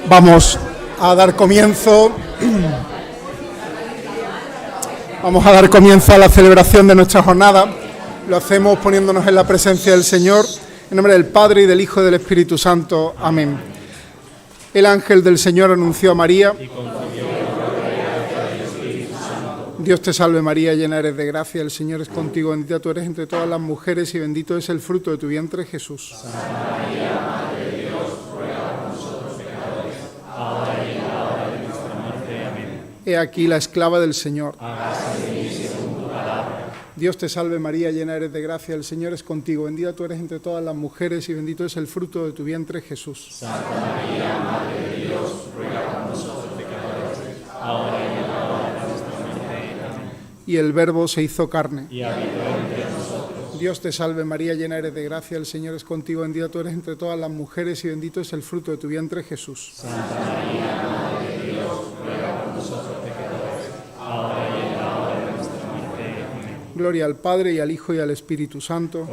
Vamos a dar comienzo a la celebración de nuestra jornada. Lo hacemos poniéndonos en la presencia del Señor, en nombre del Padre, y del Hijo, y del Espíritu Santo. Amén. El ángel del Señor anunció a María: Dios te salve María, llena eres de gracia, el Señor es contigo, bendita tú eres entre todas las mujeres y bendito es el fruto de tu vientre, Jesús. Santa María, Madre de Dios, ruega por nosotros pecadores, ahora y en la hora de nuestra muerte. Amén. He aquí la esclava del Señor. Hágase de mí según tu palabra. Dios te salve María, llena eres de gracia, el Señor es contigo, bendita tú eres entre todas las mujeres y bendito es el fruto de tu vientre, Jesús. Santa María, Madre de Dios, ruega por nosotros pecadores, ahora y en la hora de nuestra muerte. Amén. Y el Verbo se hizo carne. Y habitó entre nosotros. Dios te salve María, llena eres de gracia, el Señor es contigo, bendita tú eres entre todas las mujeres y bendito es el fruto de tu vientre, Jesús. Santa María, Madre de Dios, ruega por nosotros pecadores, ahora y en la hora de nuestra muerte. Amén. Gloria al Padre, y al Hijo, y al Espíritu Santo.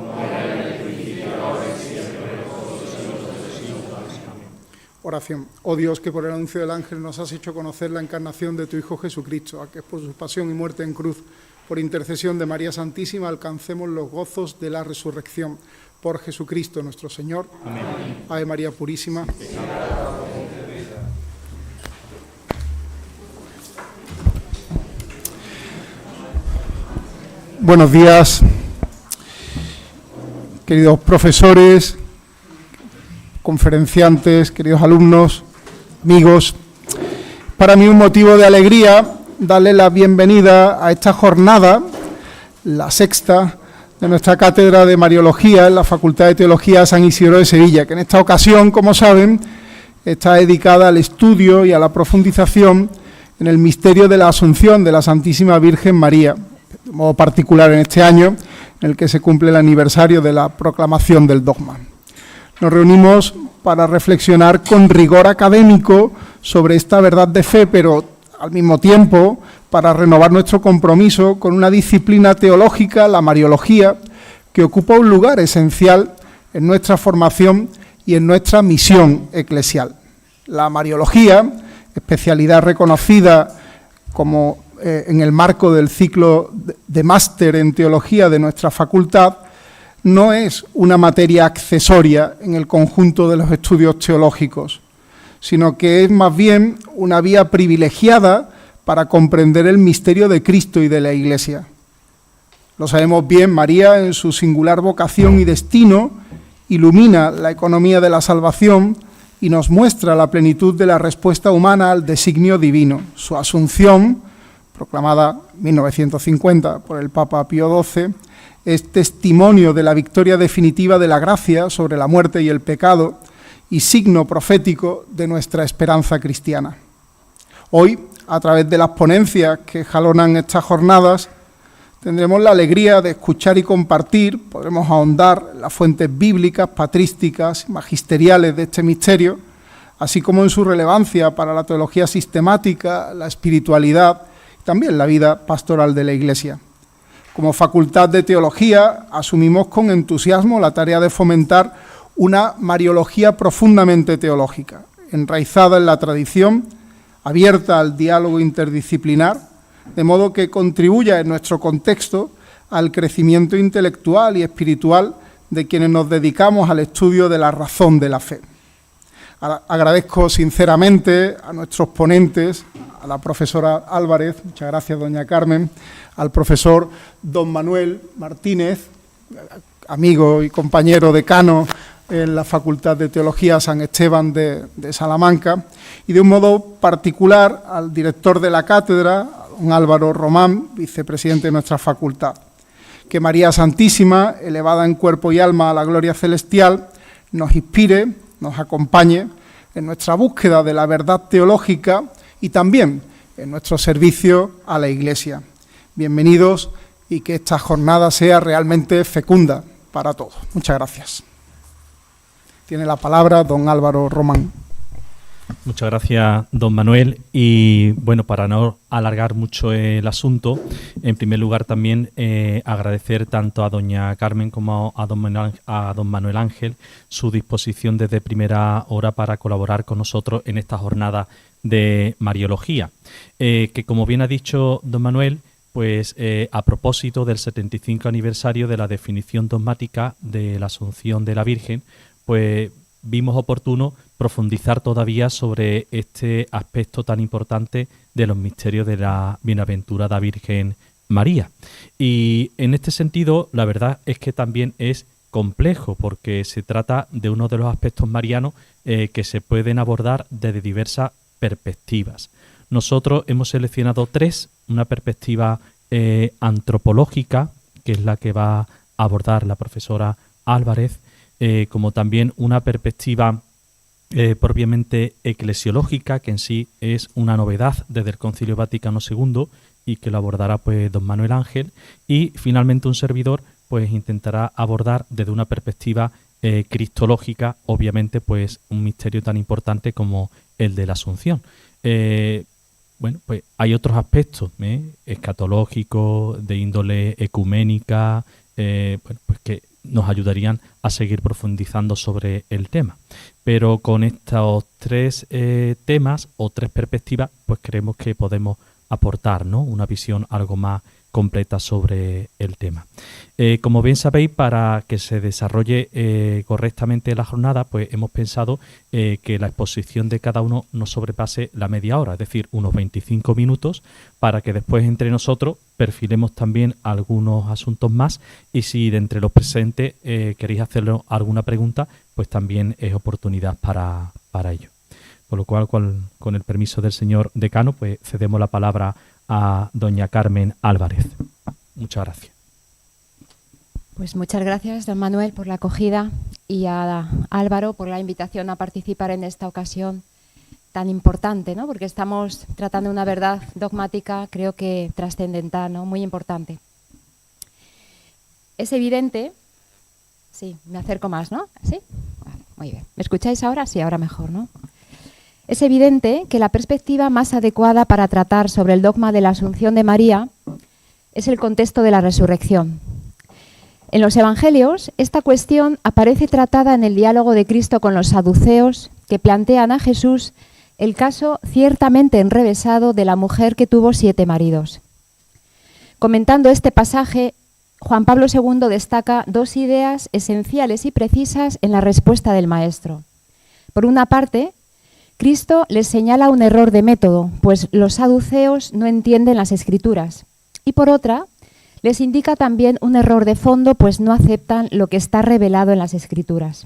Oración. Oh Dios, que por el anuncio del ángel nos has hecho conocer la encarnación de tu Hijo Jesucristo, a que por su pasión y muerte en cruz, por intercesión de María Santísima, alcancemos los gozos de la resurrección. Por Jesucristo nuestro Señor. Amén. Ave María Purísima. Buenos días, queridos profesores, conferenciantes, queridos alumnos, amigos. Para mí un motivo de alegría darle la bienvenida a esta jornada, la sexta, de nuestra cátedra de Mariología en la Facultad de Teología San Isidro de Sevilla, que en esta ocasión, como saben, está dedicada al estudio y a la profundización en el misterio de la Asunción de la Santísima Virgen María, de modo particular en este año, en el que se cumple el aniversario de la proclamación del dogma. Nos reunimos para reflexionar con rigor académico sobre esta verdad de fe, pero al mismo tiempo para renovar nuestro compromiso con una disciplina teológica, la Mariología, que ocupa un lugar esencial en nuestra formación y en nuestra misión eclesial. La Mariología, especialidad reconocida como en el marco del ciclo de máster en teología de nuestra facultad, no es una materia accesoria en el conjunto de los estudios teológicos, sino que es más bien una vía privilegiada para comprender el misterio de Cristo y de la Iglesia. Lo sabemos bien, María, en su singular vocación y destino, ilumina la economía de la salvación y nos muestra la plenitud de la respuesta humana al designio divino. Su asunción, proclamada en 1950 por el Papa Pío XII, es testimonio de la victoria definitiva de la gracia sobre la muerte y el pecado y signo profético de nuestra esperanza cristiana. Hoy, a través de las ponencias que jalonan estas jornadas, tendremos la alegría de escuchar y compartir, podremos ahondar en las fuentes bíblicas, patrísticas y magisteriales de este misterio, así como en su relevancia para la teología sistemática, la espiritualidad y también la vida pastoral de la Iglesia. Como Facultad de Teología asumimos con entusiasmo la tarea de fomentar una mariología profundamente teológica, enraizada en la tradición, abierta al diálogo interdisciplinar, de modo que contribuya en nuestro contexto al crecimiento intelectual y espiritual de quienes nos dedicamos al estudio de la razón de la fe. Agradezco sinceramente a nuestros ponentes, a la profesora Álvarez, muchas gracias doña Carmen, al profesor don Manuel Martínez, amigo y compañero decano en la Facultad de Teología San Esteban de Salamanca, y de un modo particular al director de la cátedra, don Álvaro Román, vicepresidente de nuestra facultad. Que María Santísima, elevada en cuerpo y alma a la gloria celestial, nos inspire, nos acompañe en nuestra búsqueda de la verdad teológica y también en nuestro servicio a la Iglesia. Bienvenidos y que esta jornada sea realmente fecunda para todos. Muchas gracias. Tiene la palabra don Álvaro Román. Muchas gracias, don Manuel. Y bueno, para no alargar mucho el asunto, en primer lugar también agradecer tanto a doña Carmen como a don Manuel Ángel su disposición desde primera hora para colaborar con nosotros en esta jornada de Mariología. Que como bien ha dicho don Manuel, pues a propósito del 75 aniversario de la definición dogmática de la Asunción de la Virgen, pues vimos oportuno profundizar todavía sobre este aspecto tan importante de los misterios de la bienaventurada Virgen María. Y en este sentido, la verdad es que también es complejo, porque se trata de uno de los aspectos marianos que se pueden abordar desde diversas perspectivas. Nosotros hemos seleccionado tres: una perspectiva antropológica, que es la que va a abordar la profesora Álvarez, como también una perspectiva propiamente eclesiológica, que en sí es una novedad desde el Concilio Vaticano II y que lo abordará pues don Manuel Ángel, y finalmente un servidor pues intentará abordar desde una perspectiva cristológica, obviamente pues un misterio tan importante como el de la Asunción. Bueno, pues hay otros aspectos escatológicos, de índole ecuménica, bueno, pues que nos ayudarían a seguir profundizando sobre el tema. Pero con estos tres temas o tres perspectivas, pues creemos que podemos aportar, ¿no?, una visión algo más completa sobre el tema. Como bien sabéis, para que se desarrolle correctamente la jornada, pues hemos pensado que la exposición de cada uno no sobrepase la media hora, es decir, unos 25 minutos, para que después entre nosotros perfilemos también algunos asuntos más, y si de entre los presentes queréis hacerle alguna pregunta, pues también es oportunidad para ello. Con lo cual, con el permiso del señor decano, pues cedemos la palabra a doña Carmen Álvarez. Muchas gracias. Pues muchas gracias, don Manuel, por la acogida, y a Álvaro por la invitación a participar en esta ocasión tan importante, ¿no?, porque estamos tratando una verdad dogmática, creo que trascendental, ¿no?, muy importante. Es evidente, sí, me acerco más, ¿no? ¿Sí? Vale, muy bien. ¿Me escucháis ahora? Sí, ahora mejor, ¿no? Es evidente que la perspectiva más adecuada para tratar sobre el dogma de la Asunción de María es el contexto de la resurrección. En los Evangelios, esta cuestión aparece tratada en el diálogo de Cristo con los saduceos, que plantean a Jesús el caso ciertamente enrevesado de la mujer que tuvo 7 maridos. Comentando este pasaje, Juan Pablo II destaca 2 ideas esenciales y precisas en la respuesta del Maestro. Por una parte, Cristo les señala un error de método, pues los saduceos no entienden las Escrituras. Y por otra, les indica también un error de fondo, pues no aceptan lo que está revelado en las Escrituras.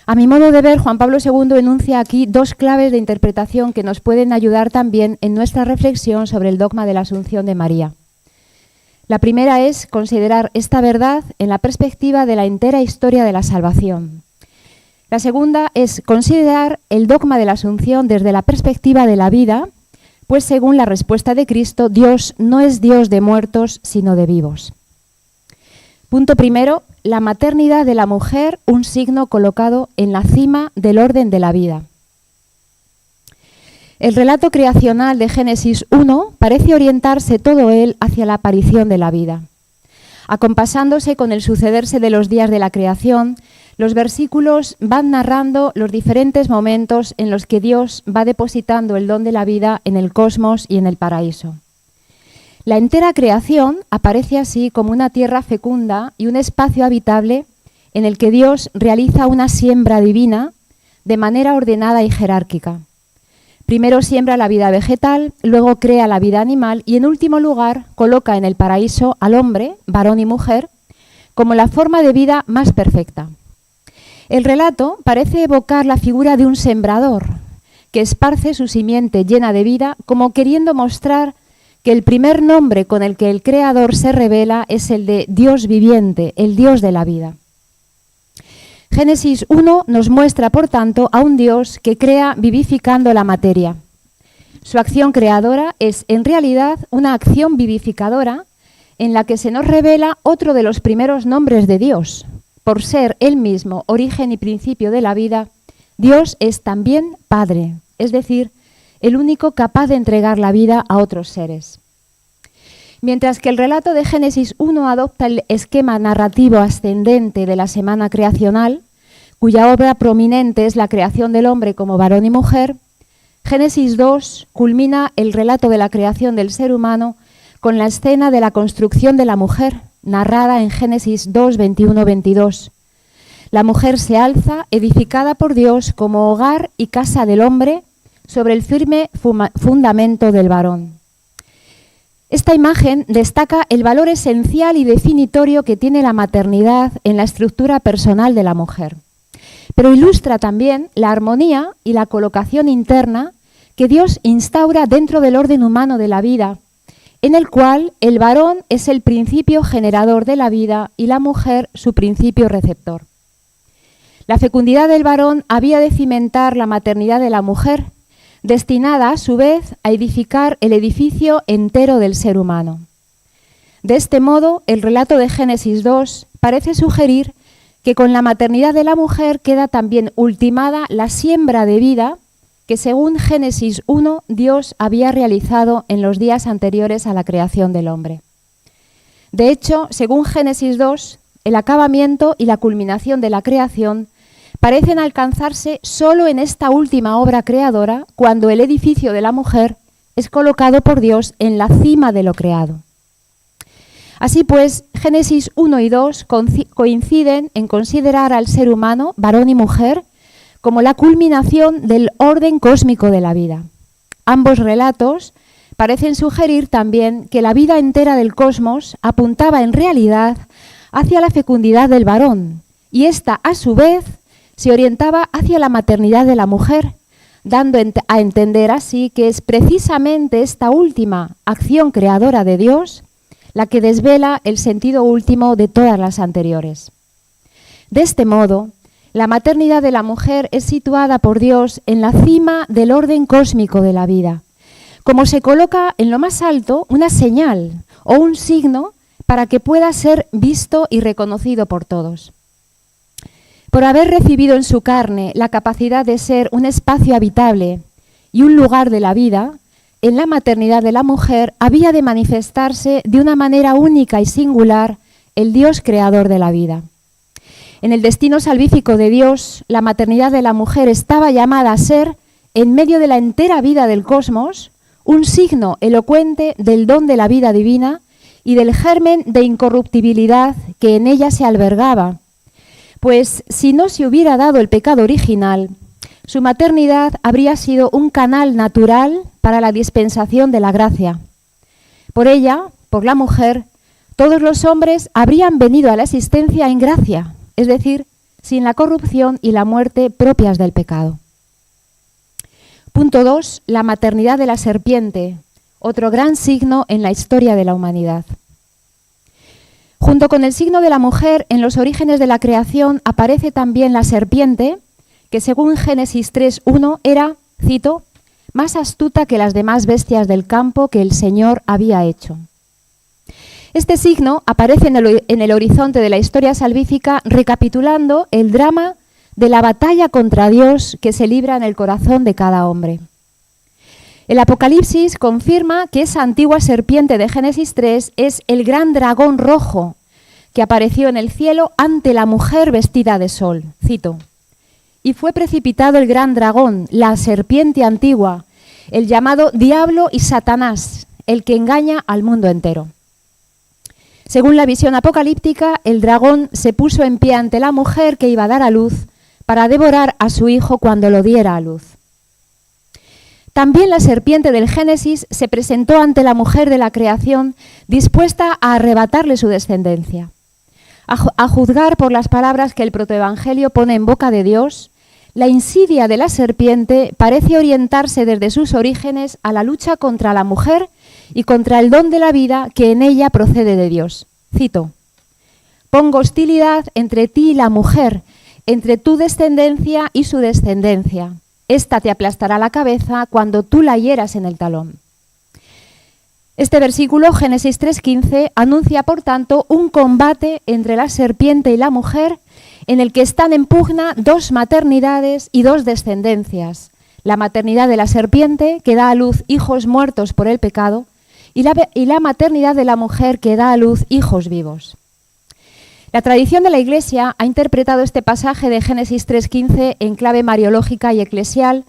A mi modo de ver, Juan Pablo II enuncia aquí 2 claves de interpretación que nos pueden ayudar también en nuestra reflexión sobre el dogma de la Asunción de María. La primera es considerar esta verdad en la perspectiva de la entera historia de la salvación. La segunda es considerar el dogma de la Asunción desde la perspectiva de la vida, pues según la respuesta de Cristo, Dios no es Dios de muertos, sino de vivos. Punto primero, la maternidad de la mujer, un signo colocado en la cima del orden de la vida. El relato creacional de Génesis 1 parece orientarse todo él hacia la aparición de la vida. Acompasándose con el sucederse de los días de la creación, los versículos van narrando los diferentes momentos en los que Dios va depositando el don de la vida en el cosmos y en el paraíso. La entera creación aparece así como una tierra fecunda y un espacio habitable en el que Dios realiza una siembra divina de manera ordenada y jerárquica. Primero siembra la vida vegetal, luego crea la vida animal y en último lugar coloca en el paraíso al hombre, varón y mujer, como la forma de vida más perfecta. El relato parece evocar la figura de un sembrador que esparce su simiente llena de vida, como queriendo mostrar que el primer nombre con el que el Creador se revela es el de Dios viviente, el Dios de la vida. Génesis 1 nos muestra, por tanto, a un Dios que crea vivificando la materia. Su acción creadora es, en realidad, una acción vivificadora en la que se nos revela otro de los primeros nombres de Dios, por ser él mismo origen y principio de la vida, Dios es también Padre, es decir, el único capaz de entregar la vida a otros seres. Mientras que el relato de Génesis 1 adopta el esquema narrativo ascendente de la semana creacional, cuya obra prominente es la creación del hombre como varón y mujer, Génesis 2 culmina el relato de la creación del ser humano con la escena de la construcción de la mujer, narrada en Génesis 2, 21-22. La mujer se alza, edificada por Dios como hogar y casa del hombre, sobre el firme fundamento del varón. Esta imagen destaca el valor esencial y definitorio que tiene la maternidad en la estructura personal de la mujer, pero ilustra también la armonía y la colocación interna que Dios instaura dentro del orden humano de la vida, en el cual el varón es el principio generador de la vida y la mujer su principio receptor. La fecundidad del varón había de cimentar la maternidad de la mujer, destinada a su vez a edificar el edificio entero del ser humano. De este modo, el relato de Génesis 2 parece sugerir que con la maternidad de la mujer queda también ultimada la siembra de vida que, según Génesis 1, Dios había realizado en los días anteriores a la creación del hombre. De hecho, según Génesis 2, el acabamiento y la culminación de la creación parecen alcanzarse solo en esta última obra creadora, cuando el edificio de la mujer es colocado por Dios en la cima de lo creado. Así pues, Génesis 1 y 2 coinciden en considerar al ser humano, varón y mujer, como la culminación del orden cósmico de la vida. Ambos relatos parecen sugerir también que la vida entera del cosmos apuntaba en realidad hacia la fecundidad del varón, y ésta, a su vez, se orientaba hacia la maternidad de la mujer, dando a entender así que es precisamente esta última acción creadora de Dios la que desvela el sentido último de todas las anteriores. De este modo, la maternidad de la mujer es situada por Dios en la cima del orden cósmico de la vida, como se coloca en lo más alto una señal o un signo para que pueda ser visto y reconocido por todos. Por haber recibido en su carne la capacidad de ser un espacio habitable y un lugar de la vida, en la maternidad de la mujer había de manifestarse de una manera única y singular el Dios creador de la vida. En el destino salvífico de Dios, la maternidad de la mujer estaba llamada a ser, en medio de la entera vida del cosmos, un signo elocuente del don de la vida divina y del germen de incorruptibilidad que en ella se albergaba. Pues si no se hubiera dado el pecado original, su maternidad habría sido un canal natural para la dispensación de la gracia. Por ella, por la mujer, todos los hombres habrían venido a la existencia en gracia, es decir, sin la corrupción y la muerte propias del pecado. Punto 2. La maternidad de la serpiente, otro gran signo en la historia de la humanidad. Junto con el signo de la mujer, en los orígenes de la creación aparece también la serpiente, que según Génesis 3:1 era, cito, más astuta que las demás bestias del campo que el Señor había hecho. Este signo aparece en el horizonte de la historia salvífica, recapitulando el drama de la batalla contra Dios que se libra en el corazón de cada hombre. El Apocalipsis confirma que esa antigua serpiente de Génesis 3 es el gran dragón rojo que apareció en el cielo ante la mujer vestida de sol. Cito, y fue precipitado el gran dragón, la serpiente antigua, el llamado Diablo y Satanás, el que engaña al mundo entero. Según la visión apocalíptica, el dragón se puso en pie ante la mujer que iba a dar a luz para devorar a su hijo cuando lo diera a luz. También la serpiente del Génesis se presentó ante la mujer de la creación dispuesta a arrebatarle su descendencia. A juzgar por las palabras que el protoevangelio pone en boca de Dios, la insidia de la serpiente parece orientarse desde sus orígenes a la lucha contra la mujer y contra el don de la vida que en ella procede de Dios. Cito, pongo hostilidad entre ti y la mujer, entre tu descendencia y su descendencia. Esta te aplastará la cabeza cuando tú la hieras en el talón. Este versículo, Génesis 3:15, anuncia, por tanto, un combate entre la serpiente y la mujer en el que están en pugna dos maternidades y dos descendencias. La maternidad de la serpiente, que da a luz hijos muertos por el pecado, y la maternidad de la mujer, que da a luz hijos vivos. La tradición de la Iglesia ha interpretado este pasaje de Génesis 3:15 en clave mariológica y eclesial,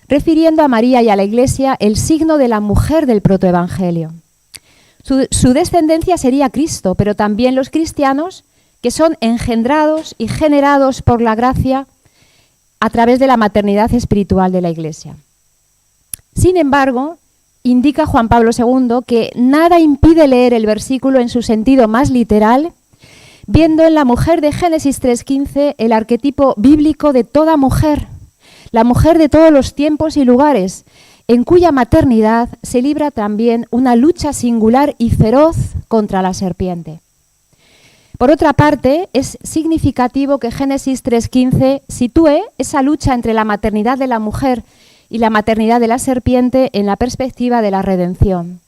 refiriendo a María y a la Iglesia el signo de la mujer del protoevangelio. Su descendencia sería Cristo, pero también los cristianos, que son engendrados y generados por la gracia a través de la maternidad espiritual de la Iglesia. Sin embargo, indica Juan Pablo II que nada impide leer el versículo en su sentido más literal, viendo en la mujer de Génesis 3:15 el arquetipo bíblico de toda mujer, la mujer de todos los tiempos y lugares, en cuya maternidad se libra también una lucha singular y feroz contra la serpiente. Por otra parte, es significativo que Génesis 3:15 sitúe esa lucha entre la maternidad de la mujer y la maternidad de la serpiente en la perspectiva de la redención.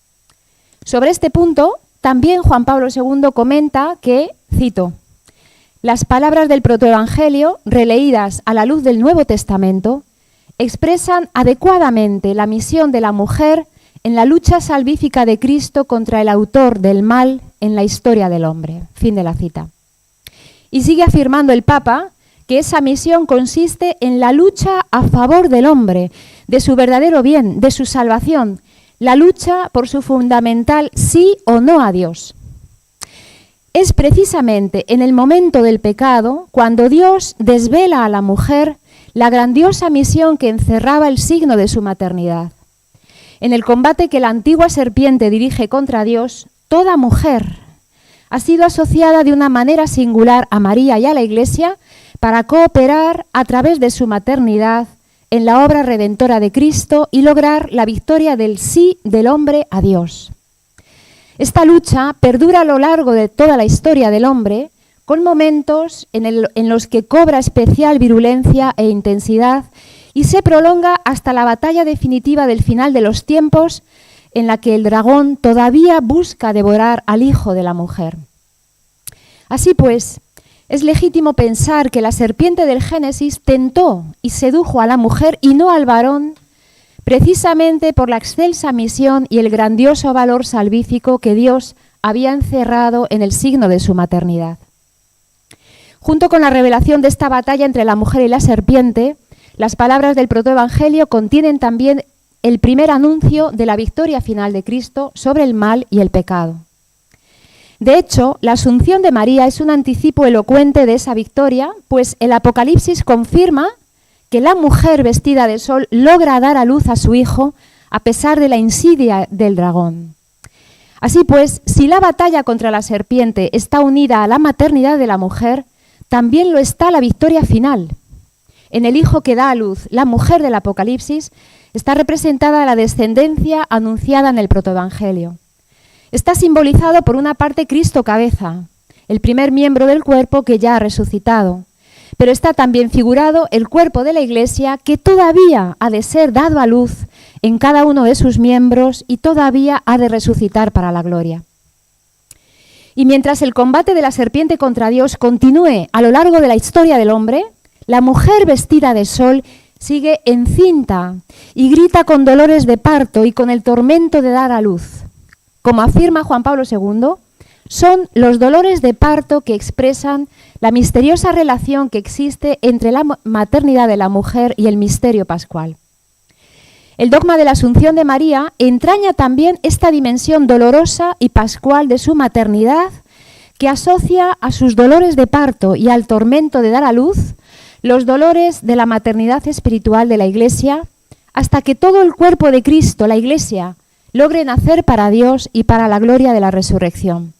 Sobre este punto, también Juan Pablo II comenta que, cito, las palabras del protoevangelio, releídas a la luz del Nuevo Testamento, expresan adecuadamente la misión de la mujer en la lucha salvífica de Cristo contra el autor del mal en la historia del hombre. Fin de la cita. Y sigue afirmando el Papa que esa misión consiste en la lucha a favor del hombre, de su verdadero bien, de su salvación, la lucha por su fundamental sí o no a Dios. Es precisamente en el momento del pecado cuando Dios desvela a la mujer la grandiosa misión que encerraba el signo de su maternidad. En el combate que la antigua serpiente dirige contra Dios, toda mujer ha sido asociada de una manera singular a María y a la Iglesia para cooperar a través de su maternidad en la obra redentora de Cristo y lograr la victoria del sí del hombre a Dios. Esta lucha perdura a lo largo de toda la historia del hombre, con momentos en los que cobra especial virulencia e intensidad y se prolonga hasta la batalla definitiva del final de los tiempos, en la que el dragón todavía busca devorar al hijo de la mujer. Así pues, es legítimo pensar que la serpiente del Génesis tentó y sedujo a la mujer y no al varón, precisamente por la excelsa misión y el grandioso valor salvífico que Dios había encerrado en el signo de su maternidad. Junto con la revelación de esta batalla entre la mujer y la serpiente, las palabras del protoevangelio contienen también el primer anuncio de la victoria final de Cristo sobre el mal y el pecado. De hecho, la asunción de María es un anticipo elocuente de esa victoria, pues el Apocalipsis confirma que la mujer vestida de sol logra dar a luz a su hijo a pesar de la insidia del dragón. Así pues, si la batalla contra la serpiente está unida a la maternidad de la mujer, también lo está la victoria final. En el hijo que da a luz la mujer del Apocalipsis está representada la descendencia anunciada en el protoevangelio. Está simbolizado por una parte Cristo cabeza, el primer miembro del cuerpo que ya ha resucitado, pero está también figurado el cuerpo de la Iglesia que todavía ha de ser dado a luz en cada uno de sus miembros y todavía ha de resucitar para la gloria. Y mientras el combate de la serpiente contra Dios continúe a lo largo de la historia del hombre, la mujer vestida de sol sigue encinta y grita con dolores de parto y con el tormento de dar a luz. Como afirma Juan Pablo II, son los dolores de parto que expresan la misteriosa relación que existe entre la maternidad de la mujer y el misterio pascual. El dogma de la Asunción de María entraña también esta dimensión dolorosa y pascual de su maternidad, que asocia a sus dolores de parto y al tormento de dar a luz los dolores de la maternidad espiritual de la Iglesia, hasta que todo el cuerpo de Cristo, la Iglesia, logre nacer para Dios y para la gloria de la resurrección.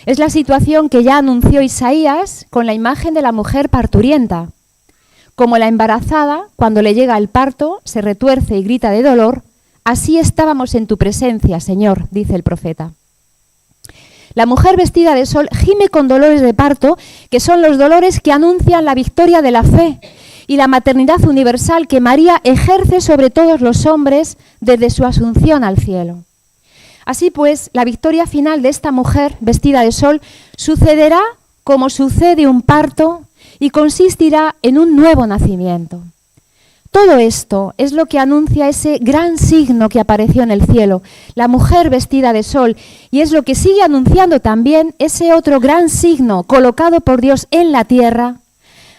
Es la situación que ya anunció Isaías con la imagen de la mujer parturienta. Como la embarazada, cuando le llega el parto, se retuerce y grita de dolor, así estábamos en tu presencia, Señor, dice el profeta. La mujer vestida de sol gime con dolores de parto, que son los dolores que anuncian la victoria de la fe y la maternidad universal que María ejerce sobre todos los hombres desde su asunción al cielo. Así pues, la victoria final de esta mujer vestida de sol sucederá como sucede un parto y consistirá en un nuevo nacimiento. Todo esto es lo que anuncia ese gran signo que apareció en el cielo, la mujer vestida de sol, y es lo que sigue anunciando también ese otro gran signo colocado por Dios en la tierra,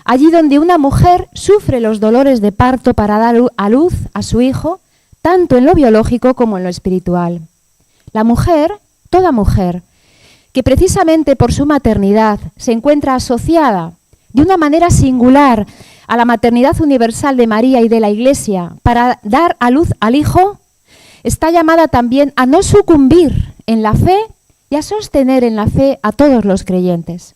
allí donde una mujer sufre los dolores de parto para dar a luz a su hijo, tanto en lo biológico como en lo espiritual. La mujer, toda mujer, que precisamente por su maternidad se encuentra asociada de una manera singular a la maternidad universal de María y de la Iglesia para dar a luz al Hijo, está llamada también a no sucumbir en la fe y a sostener en la fe a todos los creyentes.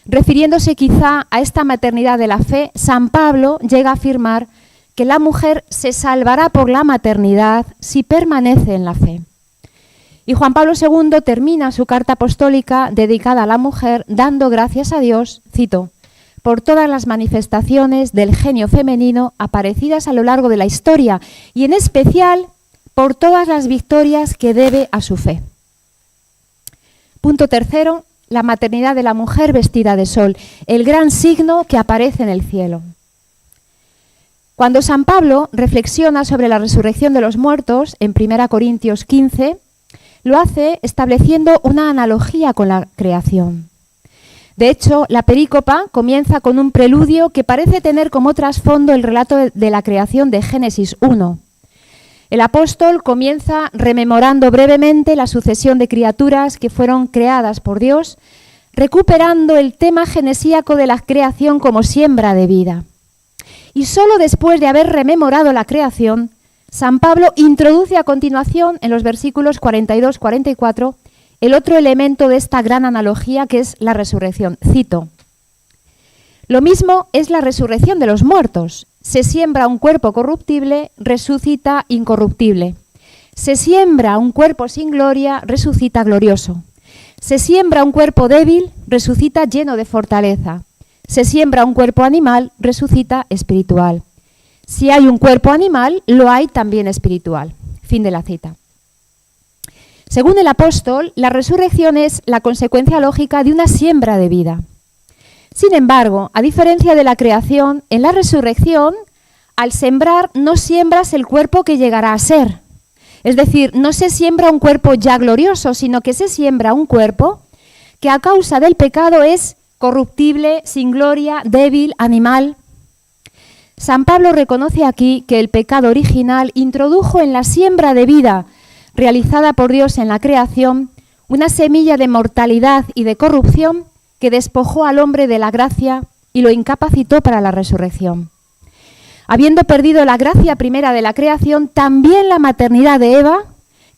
Refiriéndose quizá a esta maternidad de la fe, San Pablo llega a afirmar que la mujer se salvará por la maternidad si permanece en la fe. Y Juan Pablo II termina su carta apostólica dedicada a la mujer dando gracias a Dios, cito, por todas las manifestaciones del genio femenino aparecidas a lo largo de la historia y en especial por todas las victorias que debe a su fe. Punto tercero, la maternidad de la mujer vestida de sol, el gran signo que aparece en el cielo. Cuando San Pablo reflexiona sobre la resurrección de los muertos en 1 Corintios 15, lo hace estableciendo una analogía con la creación. De hecho, la perícopa comienza con un preludio que parece tener como trasfondo el relato de la creación de Génesis 1. El apóstol comienza rememorando brevemente la sucesión de criaturas que fueron creadas por Dios, recuperando el tema genesíaco de la creación como siembra de vida. Y solo después de haber rememorado la creación, San Pablo introduce a continuación, en los versículos 42-44, el otro elemento de esta gran analogía que es la resurrección. Cito, lo mismo es la resurrección de los muertos. Se siembra un cuerpo corruptible, resucita incorruptible. Se siembra un cuerpo sin gloria, resucita glorioso. Se siembra un cuerpo débil, resucita lleno de fortaleza. Se siembra un cuerpo animal, resucita espiritual. Si hay un cuerpo animal, lo hay también espiritual. Fin de la cita. Según el apóstol, la resurrección es la consecuencia lógica de una siembra de vida. Sin embargo, a diferencia de la creación, en la resurrección, al sembrar no siembras el cuerpo que llegará a ser. Es decir, no se siembra un cuerpo ya glorioso, sino que se siembra un cuerpo que a causa del pecado es corruptible, sin gloria, débil, animal. San Pablo reconoce aquí que el pecado original introdujo en la siembra de vida realizada por Dios en la creación una semilla de mortalidad y de corrupción que despojó al hombre de la gracia y lo incapacitó para la resurrección. Habiendo perdido la gracia primera de la creación, también la maternidad de Eva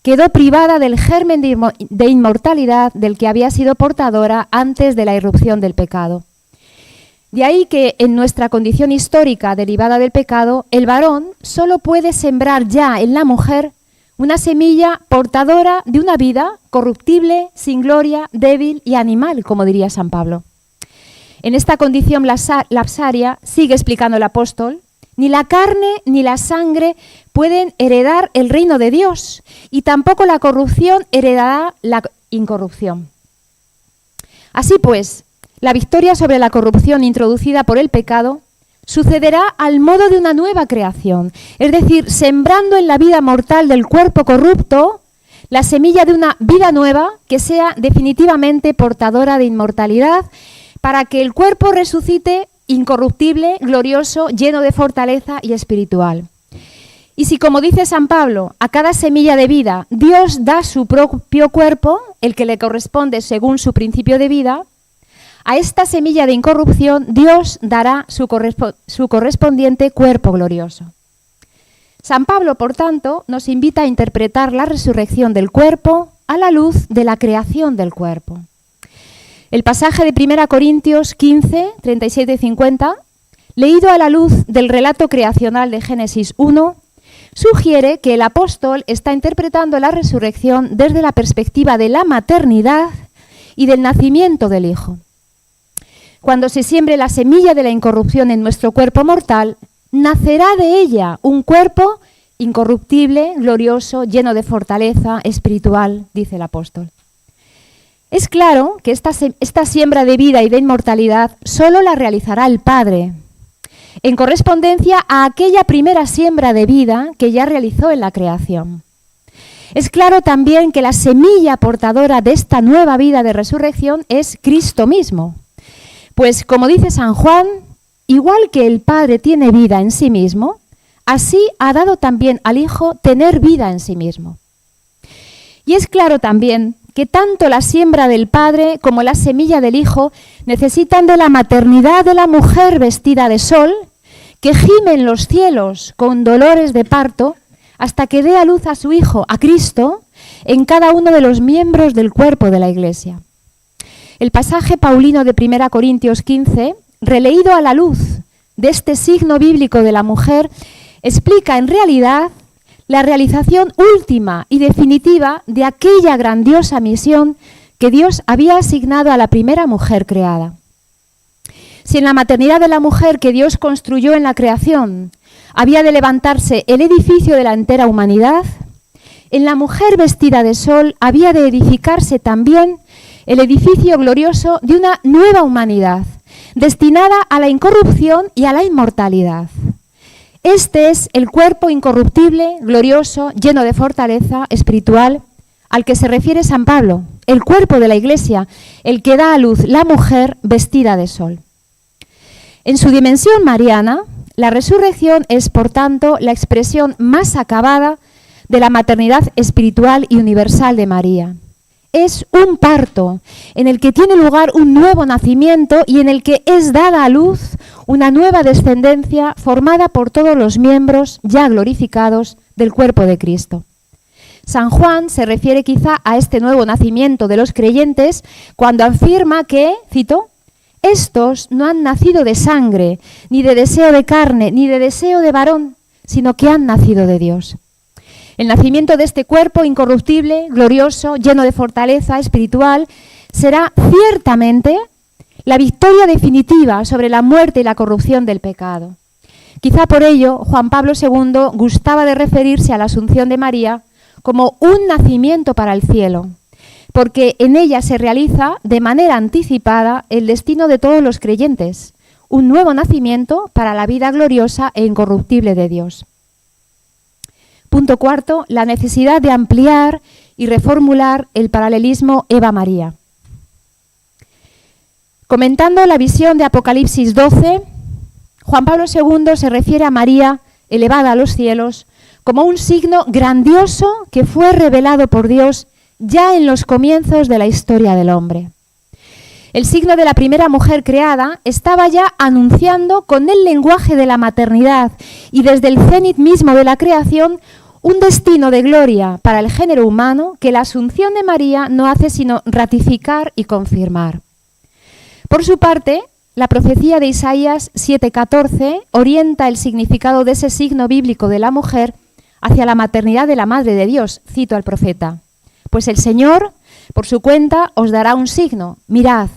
quedó privada del germen de inmortalidad del que había sido portadora antes de la irrupción del pecado. De ahí que en nuestra condición histórica derivada del pecado, el varón solo puede sembrar ya en la mujer una semilla portadora de una vida corruptible, sin gloria, débil y animal, como diría San Pablo. En esta condición lapsaria, sigue explicando el apóstol, ni la carne ni la sangre pueden heredar el reino de Dios, y tampoco la corrupción heredará la incorrupción. Así pues, la victoria sobre la corrupción introducida por el pecado sucederá al modo de una nueva creación, es decir, sembrando en la vida mortal del cuerpo corrupto la semilla de una vida nueva que sea definitivamente portadora de inmortalidad para que el cuerpo resucite incorruptible, glorioso, lleno de fortaleza y espiritual. Y si, como dice San Pablo, a cada semilla de vida Dios da su propio cuerpo, el que le corresponde según su principio de vida, a esta semilla de incorrupción Dios dará su correspondiente cuerpo glorioso. San Pablo, por tanto, nos invita a interpretar la resurrección del cuerpo a la luz de la creación del cuerpo. El pasaje de 1 Corintios 15, 37 y 50, leído a la luz del relato creacional de Génesis 1, sugiere que el apóstol está interpretando la resurrección desde la perspectiva de la maternidad y del nacimiento del Hijo. Cuando se siembre la semilla de la incorrupción en nuestro cuerpo mortal, nacerá de ella un cuerpo incorruptible, glorioso, lleno de fortaleza espiritual, dice el apóstol. Es claro que esta siembra de vida y de inmortalidad solo la realizará el Padre, en correspondencia a aquella primera siembra de vida que ya realizó en la creación. Es claro también que la semilla portadora de esta nueva vida de resurrección es Cristo mismo. Pues, como dice San Juan, igual que el Padre tiene vida en sí mismo, así ha dado también al Hijo tener vida en sí mismo. Y es claro también que tanto la siembra del Padre como la semilla del Hijo necesitan de la maternidad de la mujer vestida de sol, que gime en los cielos con dolores de parto, hasta que dé a luz a su Hijo, a Cristo, en cada uno de los miembros del cuerpo de la Iglesia. El pasaje paulino de 1 Corintios 15, releído a la luz de este signo bíblico de la mujer, explica en realidad la realización última y definitiva de aquella grandiosa misión que Dios había asignado a la primera mujer creada. Si en la maternidad de la mujer que Dios construyó en la creación había de levantarse el edificio de la entera humanidad, en la mujer vestida de sol había de edificarse también el edificio glorioso de una nueva humanidad, destinada a la incorrupción y a la inmortalidad. Este es el cuerpo incorruptible, glorioso, lleno de fortaleza espiritual, al que se refiere San Pablo, el cuerpo de la Iglesia, el que da a luz la mujer vestida de sol. En su dimensión mariana, la resurrección es, por tanto, la expresión más acabada de la maternidad espiritual y universal de María. Es un parto en el que tiene lugar un nuevo nacimiento y en el que es dada a luz una nueva descendencia formada por todos los miembros ya glorificados del cuerpo de Cristo. San Juan se refiere quizá a este nuevo nacimiento de los creyentes cuando afirma que, cito, estos no han nacido de sangre, ni de deseo de carne, ni de deseo de varón, sino que han nacido de Dios. El nacimiento de este cuerpo incorruptible, glorioso, lleno de fortaleza espiritual, será ciertamente la victoria definitiva sobre la muerte y la corrupción del pecado. Quizá por ello Juan Pablo II gustaba de referirse a la Asunción de María como un nacimiento para el cielo, porque en ella se realiza de manera anticipada el destino de todos los creyentes, un nuevo nacimiento para la vida gloriosa e incorruptible de Dios. Punto cuarto, la necesidad de ampliar y reformular el paralelismo Eva-María. Comentando la visión de Apocalipsis 12, Juan Pablo II se refiere a María, elevada a los cielos, como un signo grandioso que fue revelado por Dios ya en los comienzos de la historia del hombre. El signo de la primera mujer creada estaba ya anunciando con el lenguaje de la maternidad y desde el cénit mismo de la creación un destino de gloria para el género humano que la Asunción de María no hace sino ratificar y confirmar. Por su parte, la profecía de Isaías 7:14 orienta el significado de ese signo bíblico de la mujer hacia la maternidad de la Madre de Dios, cito al profeta. Pues el Señor, por su cuenta, os dará un signo. Mirad,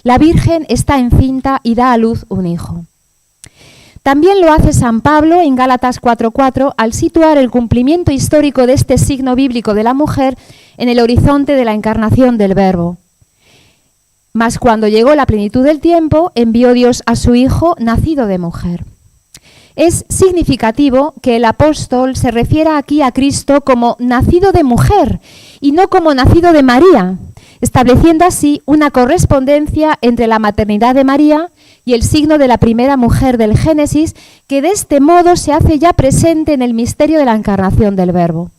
la Virgen está encinta y da a luz un hijo. También lo hace San Pablo en Gálatas 4:4 al situar el cumplimiento histórico de este signo bíblico de la mujer en el horizonte de la encarnación del Verbo. Mas cuando llegó la plenitud del tiempo, envió Dios a su Hijo, nacido de mujer. Es significativo que el apóstol se refiera aquí a Cristo como nacido de mujer y no como nacido de María, estableciendo así una correspondencia entre la maternidad de María y el signo de la primera mujer del Génesis, que de este modo se hace ya presente en el misterio de la encarnación del Verbo.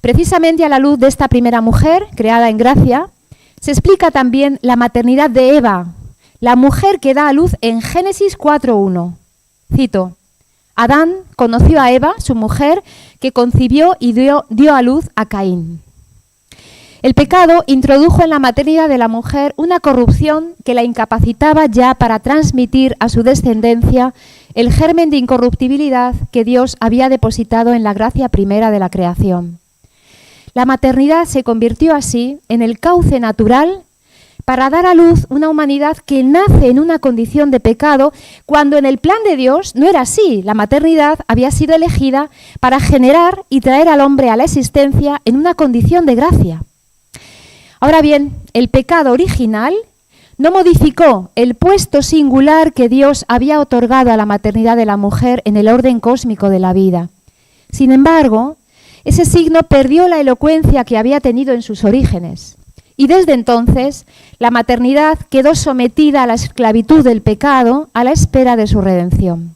Precisamente a la luz de esta primera mujer, creada en gracia, se explica también la maternidad de Eva, la mujer que da a luz en Génesis 4:1. Cito, Adán conoció a Eva, su mujer, que concibió y dio a luz a Caín. El pecado introdujo en la maternidad de la mujer una corrupción que la incapacitaba ya para transmitir a su descendencia el germen de incorruptibilidad que Dios había depositado en la gracia primera de la creación. La maternidad se convirtió así en el cauce natural para dar a luz una humanidad que nace en una condición de pecado, cuando en el plan de Dios no era así. La maternidad había sido elegida para generar y traer al hombre a la existencia en una condición de gracia. Ahora bien, el pecado original no modificó el puesto singular que Dios había otorgado a la maternidad de la mujer en el orden cósmico de la vida. Sin embargo, ese signo perdió la elocuencia que había tenido en sus orígenes. Y desde entonces, la maternidad quedó sometida a la esclavitud del pecado a la espera de su redención.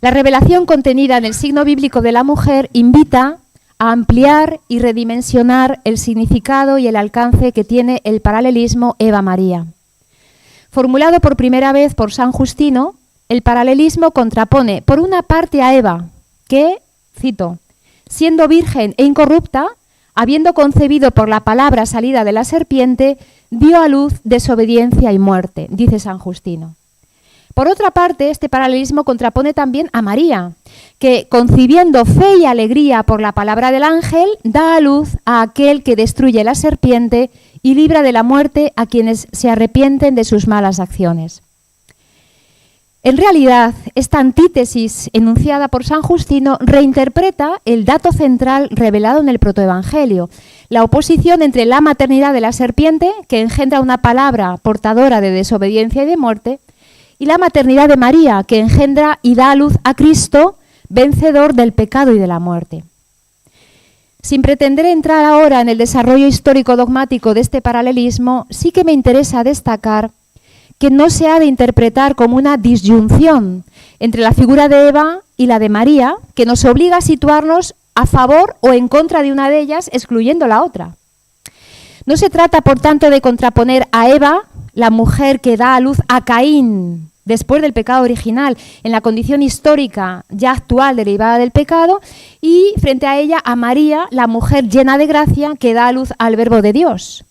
La revelación contenida en el signo bíblico de la mujer invita a ampliar y redimensionar el significado y el alcance que tiene el paralelismo Eva-María. Formulado por primera vez por San Justino, el paralelismo contrapone por una parte a Eva, que, cito, siendo virgen e incorrupta, habiendo concebido por la palabra salida de la serpiente, dio a luz desobediencia y muerte, dice San Justino. Por otra parte, este paralelismo contrapone también a María, que concibiendo fe y alegría por la palabra del ángel, da a luz a aquel que destruye la serpiente y libra de la muerte a quienes se arrepienten de sus malas acciones. En realidad, esta antítesis enunciada por San Justino reinterpreta el dato central revelado en el protoevangelio, la oposición entre la maternidad de la serpiente, que engendra una palabra portadora de desobediencia y de muerte, y la maternidad de María, que engendra y da a luz a Cristo, vencedor del pecado y de la muerte. Sin pretender entrar ahora en el desarrollo histórico dogmático de este paralelismo, sí que me interesa destacar que no se ha de interpretar como una disyunción entre la figura de Eva y la de María, que nos obliga a situarnos a favor o en contra de una de ellas, excluyendo la otra. No se trata, por tanto, de contraponer a Eva, la mujer que da a luz a Caín después del pecado original, en la condición histórica ya actual derivada del pecado, y frente a ella a María, la mujer llena de gracia que da a luz al Verbo de Dios.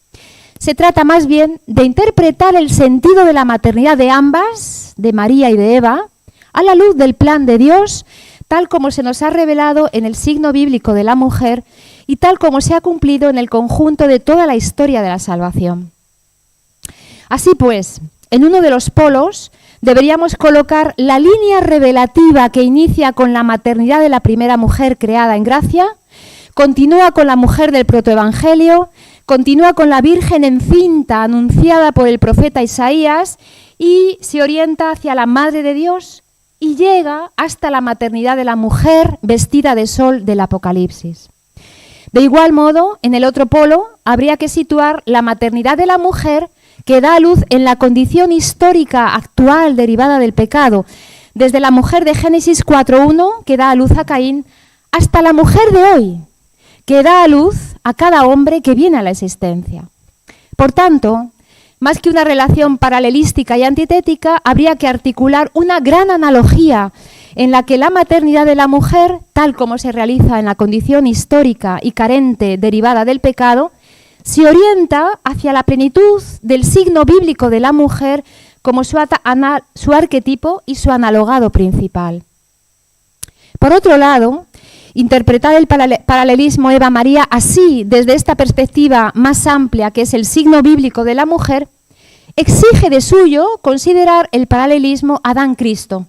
Se trata más bien de interpretar el sentido de la maternidad de ambas, de María y de Eva, a la luz del plan de Dios, tal como se nos ha revelado en el signo bíblico de la mujer y tal como se ha cumplido en el conjunto de toda la historia de la salvación. Así pues, en uno de los polos deberíamos colocar la línea revelativa que inicia con la maternidad de la primera mujer creada en gracia, continúa con la mujer del protoevangelio, continúa con la Virgen encinta anunciada por el profeta Isaías y se orienta hacia la Madre de Dios y llega hasta la maternidad de la mujer vestida de sol del Apocalipsis. De igual modo, en el otro polo habría que situar la maternidad de la mujer que da a luz en la condición histórica actual derivada del pecado, desde la mujer de Génesis 4.1, que da a luz a Caín, hasta la mujer de hoy, que da a luz a cada hombre que viene a la existencia. Por tanto, más que una relación paralelística y antitética, habría que articular una gran analogía en la que la maternidad de la mujer, tal como se realiza en la condición histórica y carente derivada del pecado, se orienta hacia la plenitud del signo bíblico de la mujer como su arquetipo y su analogado principal. Por otro lado, interpretar el paralelismo Eva-María así, desde esta perspectiva más amplia, que es el signo bíblico de la mujer, exige de suyo considerar el paralelismo Adán-Cristo.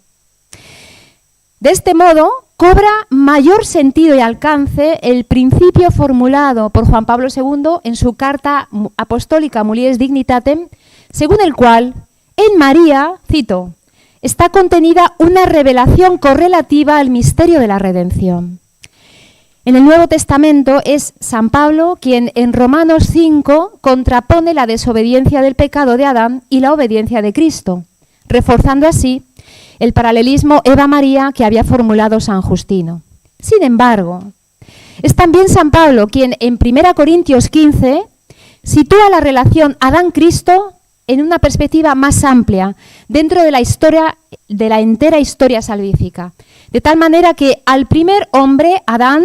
De este modo, cobra mayor sentido y alcance el principio formulado por Juan Pablo II en su carta apostólica Mulieris Dignitatem, según el cual, en María, cito, está contenida una revelación correlativa al misterio de la redención. En el Nuevo Testamento es San Pablo quien en Romanos 5 contrapone la desobediencia del pecado de Adán y la obediencia de Cristo, reforzando así el paralelismo Eva-María que había formulado San Justino. Sin embargo, es también San Pablo quien en 1 Corintios 15 sitúa la relación Adán-Cristo en una perspectiva más amplia dentro de la historia, de la entera historia salvífica. De tal manera que al primer hombre, Adán,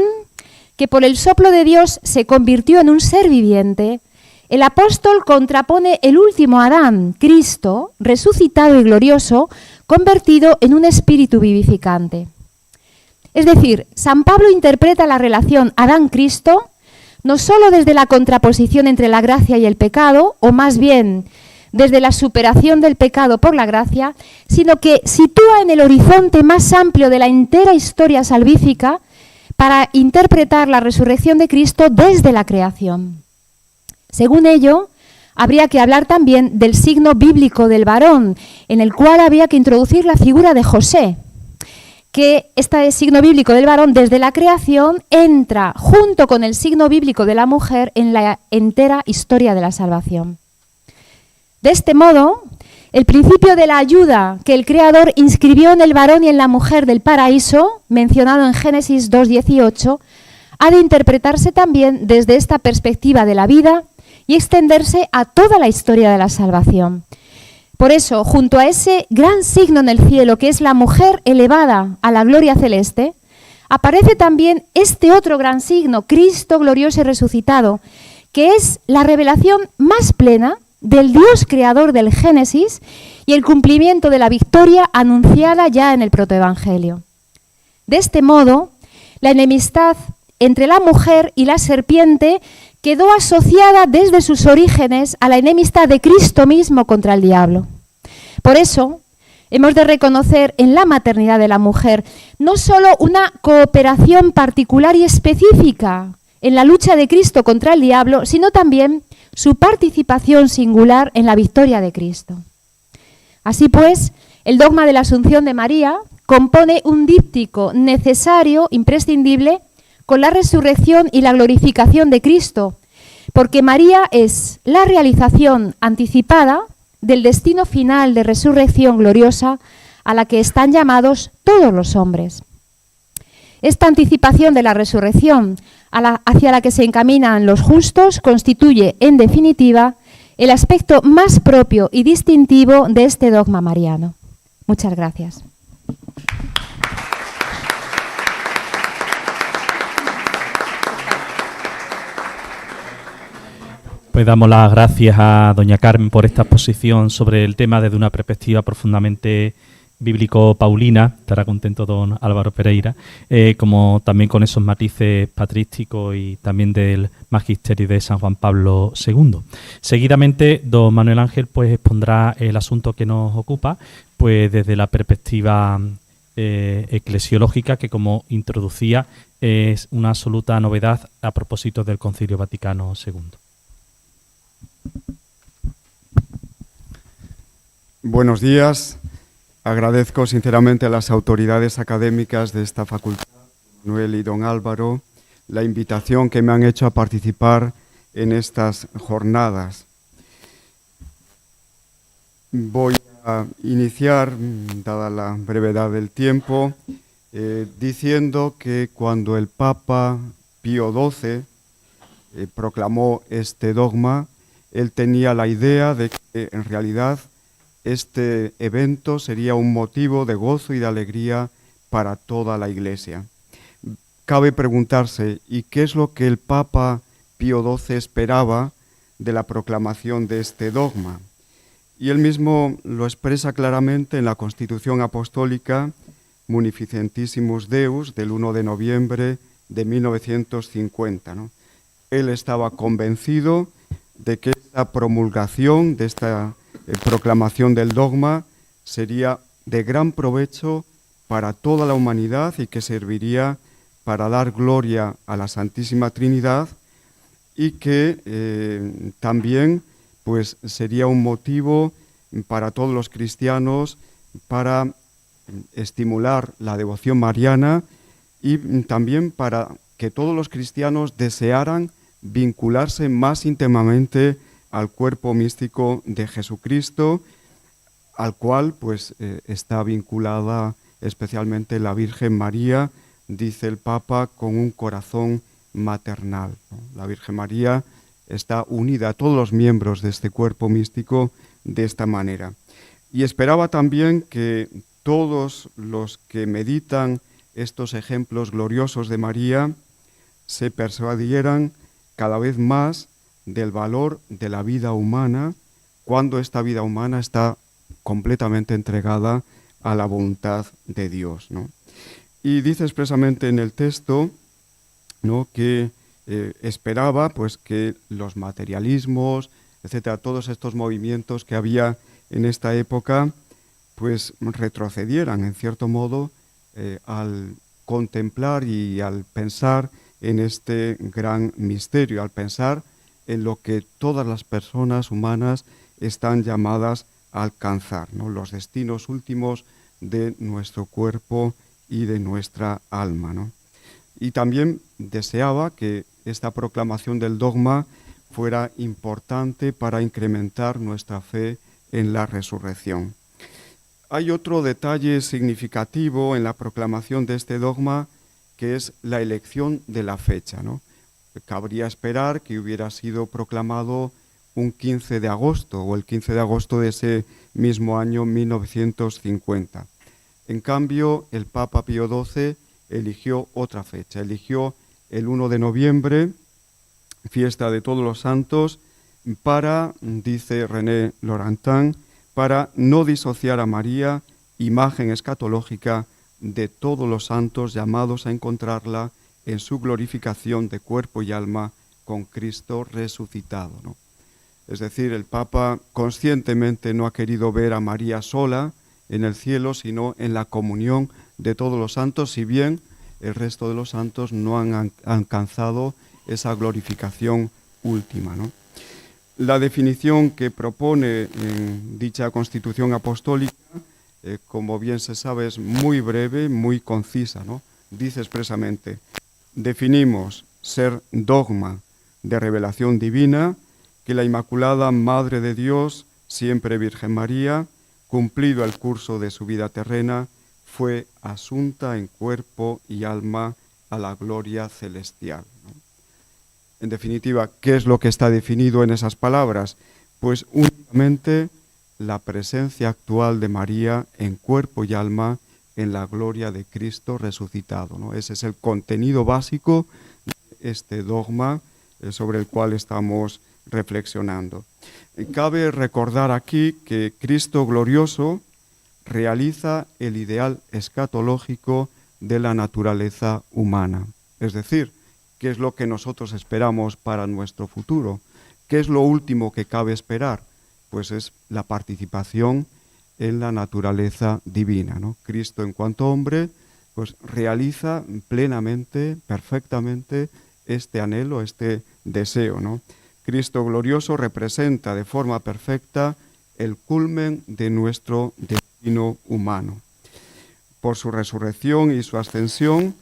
que por el soplo de Dios se convirtió en un ser viviente, el apóstol contrapone el último Adán, Cristo, resucitado y glorioso, convertido en un espíritu vivificante. Es decir, San Pablo interpreta la relación Adán-Cristo no solo desde la contraposición entre la gracia y el pecado, o más bien desde la superación del pecado por la gracia, sino que sitúa en el horizonte más amplio de la entera historia salvífica para interpretar la resurrección de Cristo desde la creación. Según ello, habría que hablar también del signo bíblico del varón, en el cual habría que introducir la figura de José, que este signo bíblico del varón desde la creación entra junto con el signo bíblico de la mujer en la entera historia de la salvación. De este modo, el principio de la ayuda que el Creador inscribió en el varón y en la mujer del paraíso, mencionado en Génesis 2:18, ha de interpretarse también desde esta perspectiva de la vida y extenderse a toda la historia de la salvación. Por eso, junto a ese gran signo en el cielo, que es la mujer elevada a la gloria celeste, aparece también este otro gran signo, Cristo glorioso y resucitado, que es la revelación más plena del Dios creador del Génesis y el cumplimiento de la victoria anunciada ya en el protoevangelio. De este modo, la enemistad entre la mujer y la serpiente quedó asociada desde sus orígenes a la enemistad de Cristo mismo contra el diablo. Por eso, hemos de reconocer en la maternidad de la mujer no solo una cooperación particular y específica en la lucha de Cristo contra el diablo, sino también su participación singular en la victoria de Cristo. Así pues, el dogma de la Asunción de María compone un díptico necesario, imprescindible, con la resurrección y la glorificación de Cristo, porque María es la realización anticipada del destino final de resurrección gloriosa a la que están llamados todos los hombres. Esta anticipación de la resurrección hacia la que se encaminan los justos constituye, en definitiva, el aspecto más propio y distintivo de este dogma mariano. Muchas gracias. Pues damos las gracias a doña Carmen por esta exposición sobre el tema desde una perspectiva profundamente bíblico-paulina. Estará contento don Álvaro Pereira, como también con esos matices patrísticos y también del magisterio de San Juan Pablo II. Seguidamente, don Manuel Ángel pues expondrá el asunto que nos ocupa, pues desde la perspectiva eclesiológica, que como introducía es una absoluta novedad a propósito del Concilio Vaticano II. Buenos días. Agradezco sinceramente a las autoridades académicas de esta facultad, Manuel y don Álvaro, la invitación que me han hecho a participar en estas jornadas. Voy a iniciar, dada la brevedad del tiempo, diciendo que cuando el Papa Pío XII proclamó este dogma, él tenía la idea de que en realidad este evento sería un motivo de gozo y de alegría para toda la Iglesia. Cabe preguntarse, ¿y qué es lo que el Papa Pío XII esperaba de la proclamación de este dogma? Y él mismo lo expresa claramente en la Constitución Apostólica Munificentissimus Deus del 1 de noviembre de 1950, ¿no? Él estaba convencido de que esta promulgación, de esta proclamación del dogma, sería de gran provecho para toda la humanidad y que serviría para dar gloria a la Santísima Trinidad y que también pues, sería un motivo para todos los cristianos para estimular la devoción mariana y también para que todos los cristianos desearan vincularse más íntimamente al cuerpo místico de Jesucristo, al cual pues está vinculada especialmente la Virgen María, dice el Papa, con un corazón maternal, ¿no? La Virgen María está unida a todos los miembros de este cuerpo místico de esta manera. Y esperaba también que todos los que meditan estos ejemplos gloriosos de María se persuadieran cada vez más del valor de la vida humana cuando esta vida humana está completamente entregada a la voluntad de Dios, ¿no? Y dice expresamente en el texto, ¿no?, que esperaba pues, que los materialismos, etcétera, todos estos movimientos que había en esta época, pues retrocedieran en cierto modo al contemplar y al pensar en este gran misterio, al pensar en lo que todas las personas humanas están llamadas a alcanzar, ¿no? Los destinos últimos de nuestro cuerpo y de nuestra alma, ¿no? Y también deseaba que esta proclamación del dogma fuera importante para incrementar nuestra fe en la resurrección. Hay otro detalle significativo en la proclamación de este dogma, que es la elección de la fecha, ¿no? Cabría esperar que hubiera sido proclamado un 15 de agosto o el 15 de agosto de ese mismo año 1950. En cambio, el Papa Pío XII eligió otra fecha, eligió el 1 de noviembre, fiesta de Todos los Santos, para, dice René Laurentin, para no disociar a María, imagen escatológica de todos los santos llamados a encontrarla en su glorificación de cuerpo y alma con Cristo resucitado, ¿no? Es decir, el Papa conscientemente no ha querido ver a María sola en el cielo, sino en la comunión de todos los santos, si bien el resto de los santos no han alcanzado esa glorificación última, ¿no? La definición que propone en dicha Constitución Apostólica, como bien se sabe, es muy breve, muy concisa, ¿no? Dice expresamente: definimos ser dogma de revelación divina que la Inmaculada Madre de Dios, siempre Virgen María, cumplido el curso de su vida terrena, fue asunta en cuerpo y alma a la gloria celestial, ¿no? En definitiva, ¿qué es lo que está definido en esas palabras? Pues únicamente la presencia actual de María en cuerpo y alma en la gloria de Cristo resucitado, ¿no? Ese es el contenido básico de este dogma sobre el cual estamos reflexionando. Cabe recordar aquí que Cristo glorioso realiza el ideal escatológico de la naturaleza humana. Es decir, ¿qué es lo que nosotros esperamos para nuestro futuro? ¿Qué es lo último que cabe esperar? Pues es la participación en la naturaleza divina, ¿no? Cristo en cuanto hombre, pues realiza plenamente, perfectamente este anhelo, este deseo, ¿no? Cristo glorioso representa de forma perfecta el culmen de nuestro destino humano. Por su resurrección y su ascensión,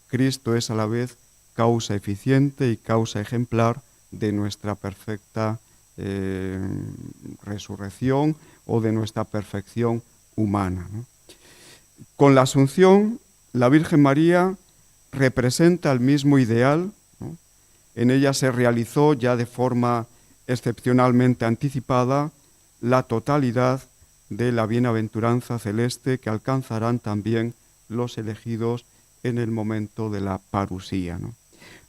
Cristo es a la vez causa eficiente y causa ejemplar de nuestra perfecta resurrección o de nuestra perfección humana, ¿no? Con la Asunción, la Virgen María representa el mismo ideal, ¿no? En ella se realizó ya de forma excepcionalmente anticipada la totalidad de la bienaventuranza celeste que alcanzarán también los elegidos en el momento de la parusía, ¿no?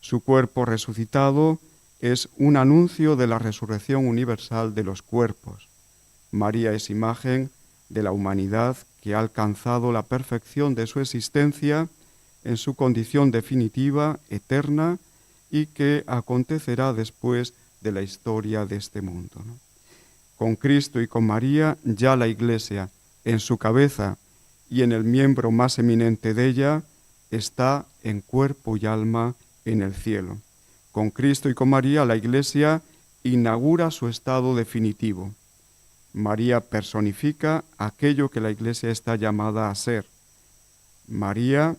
Su cuerpo resucitado es un anuncio de la resurrección universal de los cuerpos. María es imagen de la humanidad que ha alcanzado la perfección de su existencia en su condición definitiva, eterna, y que acontecerá después de la historia de este mundo, ¿no? Con Cristo y con María, ya la Iglesia, en su cabeza y en el miembro más eminente de ella, está en cuerpo y alma en el cielo. Con Cristo y con María, la Iglesia inaugura su estado definitivo. María personifica aquello que la Iglesia está llamada a ser. María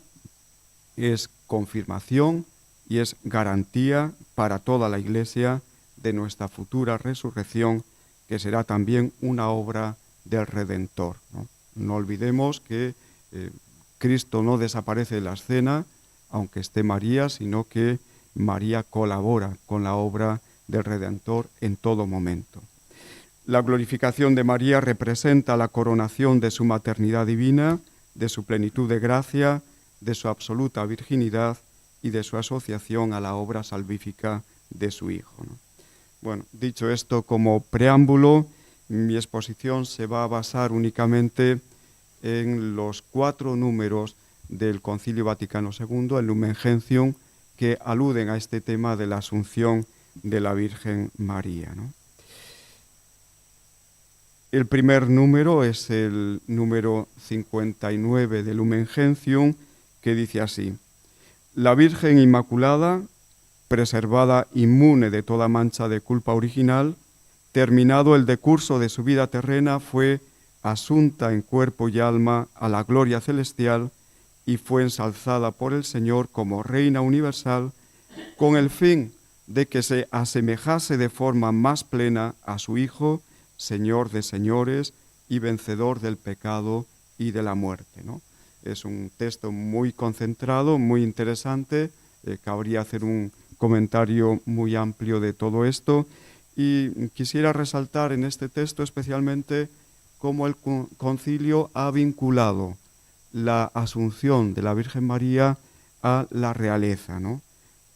es confirmación y es garantía para toda la Iglesia de nuestra futura resurrección, que será también una obra del Redentor, ¿no? No olvidemos que Cristo no desaparece de la escena, aunque esté María, sino que María colabora con la obra del Redentor en todo momento. La glorificación de María representa la coronación de su maternidad divina, de su plenitud de gracia, de su absoluta virginidad y de su asociación a la obra salvífica de su Hijo, ¿no? Bueno, dicho esto como preámbulo, mi exposición se va a basar únicamente en los 4 números del Concilio Vaticano II, el Lumen Gentium, que aluden a este tema de la Asunción de la Virgen María, ¿no? El primer número es el número 59 del Lumen Gentium, que dice así: la Virgen Inmaculada, preservada inmune de toda mancha de culpa original, terminado el decurso de su vida terrena, fue asunta en cuerpo y alma a la gloria celestial y fue ensalzada por el Señor como Reina universal, con el fin de que se asemejase de forma más plena a su Hijo, Señor de señores y vencedor del pecado y de la muerte, ¿no? Es un texto muy concentrado, muy interesante, cabría hacer un comentario muy amplio de todo esto, y quisiera resaltar en este texto especialmente cómo el concilio ha vinculado la asunción de la Virgen María a la realeza, ¿no?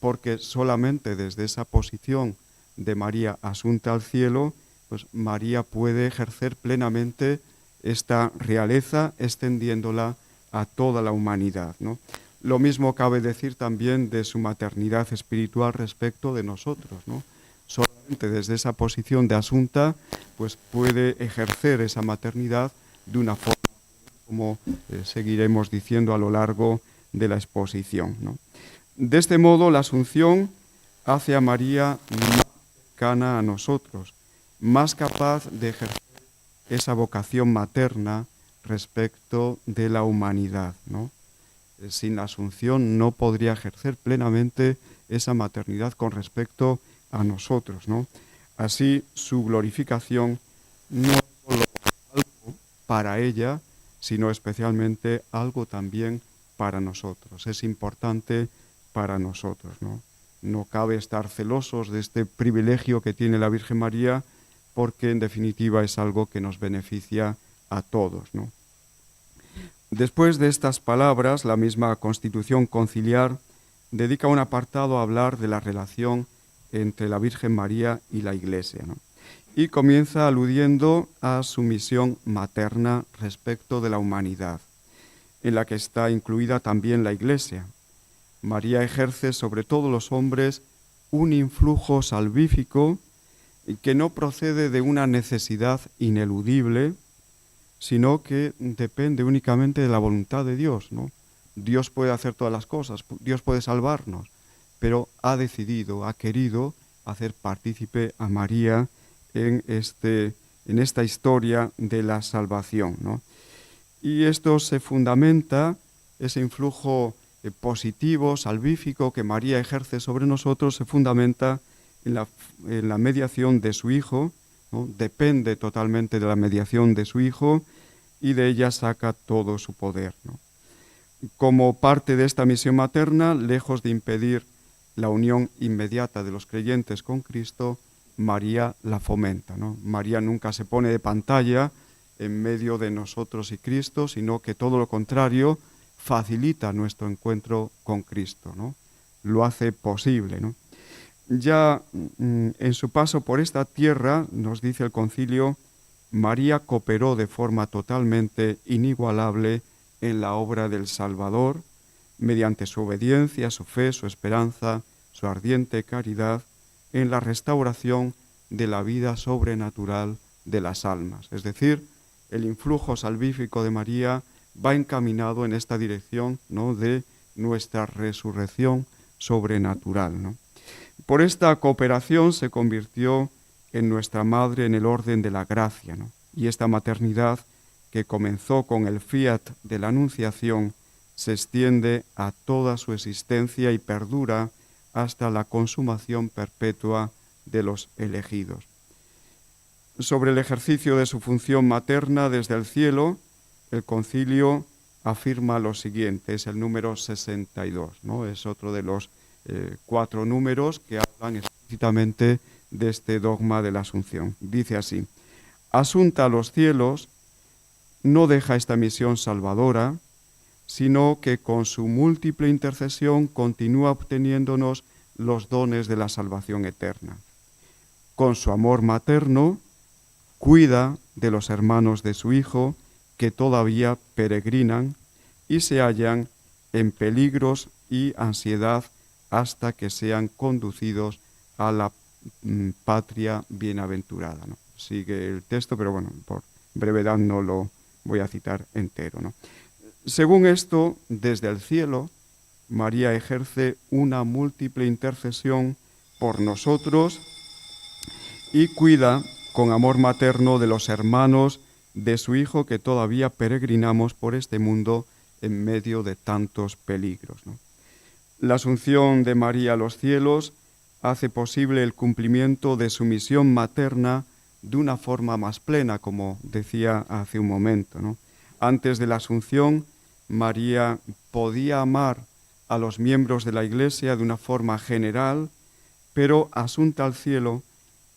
Porque solamente desde esa posición de María asunta al cielo, pues María puede ejercer plenamente esta realeza, extendiéndola a toda la humanidad, ¿no? Lo mismo cabe decir también de su maternidad espiritual respecto de nosotros, ¿no? Solamente desde esa posición de asunta, pues puede ejercer esa maternidad de una forma, como seguiremos diciendo a lo largo de la exposición, ¿no? De este modo, la Asunción hace a María más cercana a nosotros, más capaz de ejercer esa vocación materna respecto de la humanidad, ¿no? Sin la Asunción no podría ejercer plenamente esa maternidad con respecto a nosotros, ¿no? Así, su glorificación no es solo algo para ella, sino especialmente algo también para nosotros. Es importante para nosotros, ¿no? No cabe estar celosos de este privilegio que tiene la Virgen María, porque en definitiva es algo que nos beneficia a todos, ¿no? Después de estas palabras, la misma Constitución Conciliar dedica un apartado a hablar de la relación entre la Virgen María y la Iglesia, ¿no? Y comienza aludiendo a su misión materna respecto de la humanidad, en la que está incluida también la Iglesia. María ejerce sobre todos los hombres un influjo salvífico que no procede de una necesidad ineludible, sino que depende únicamente de la voluntad de Dios, ¿no? Dios puede hacer todas las cosas, Dios puede salvarnos, pero ha decidido, ha querido hacer partícipe a María en esta historia de la salvación, ¿no? Y esto se fundamenta, ese influjo positivo, salvífico que María ejerce sobre nosotros, se fundamenta en la mediación de su Hijo, ¿no? Depende totalmente de la mediación de su Hijo y de ella saca todo su poder, ¿no? Como parte de esta misión materna, lejos de impedir la unión inmediata de los creyentes con Cristo, María la fomenta, ¿no? María nunca se pone de pantalla en medio de nosotros y Cristo, sino que todo lo contrario, facilita nuestro encuentro con Cristo, ¿no? Lo hace posible, ¿no? Ya en su paso por esta tierra, nos dice el concilio, María cooperó de forma totalmente inigualable en la obra del Salvador, mediante su obediencia, su fe, su esperanza, su ardiente caridad, en la restauración de la vida sobrenatural de las almas. Es decir, el influjo salvífico de María va encaminado en esta dirección, ¿no?, de nuestra resurrección sobrenatural, ¿no? Por esta cooperación se convirtió en nuestra madre en el orden de la gracia, ¿no? Y esta maternidad, que comenzó con el fiat de la Anunciación, se extiende a toda su existencia y perdura hasta la consumación perpetua de los elegidos. Sobre el ejercicio de su función materna desde el cielo, el concilio afirma lo siguiente, es el número 62, ¿no? Es otro de los 4 números que hablan explícitamente de este dogma de la Asunción. Dice así: asunta a los cielos, no deja esta misión salvadora, sino que con su múltiple intercesión continúa obteniéndonos los dones de la salvación eterna. Con su amor materno, cuida de los hermanos de su Hijo que todavía peregrinan y se hallan en peligros y ansiedad hasta que sean conducidos a la patria bienaventurada, ¿no? Sigue el texto, pero bueno, por brevedad no lo voy a citar entero, ¿no? Según esto, desde el cielo, María ejerce una múltiple intercesión por nosotros y cuida con amor materno de los hermanos de su Hijo que todavía peregrinamos por este mundo en medio de tantos peligros, ¿no? La asunción de María a los cielos hace posible el cumplimiento de su misión materna de una forma más plena, como decía hace un momento, ¿no? Antes de la asunción, María podía amar a los miembros de la Iglesia de una forma general, pero asunta al cielo,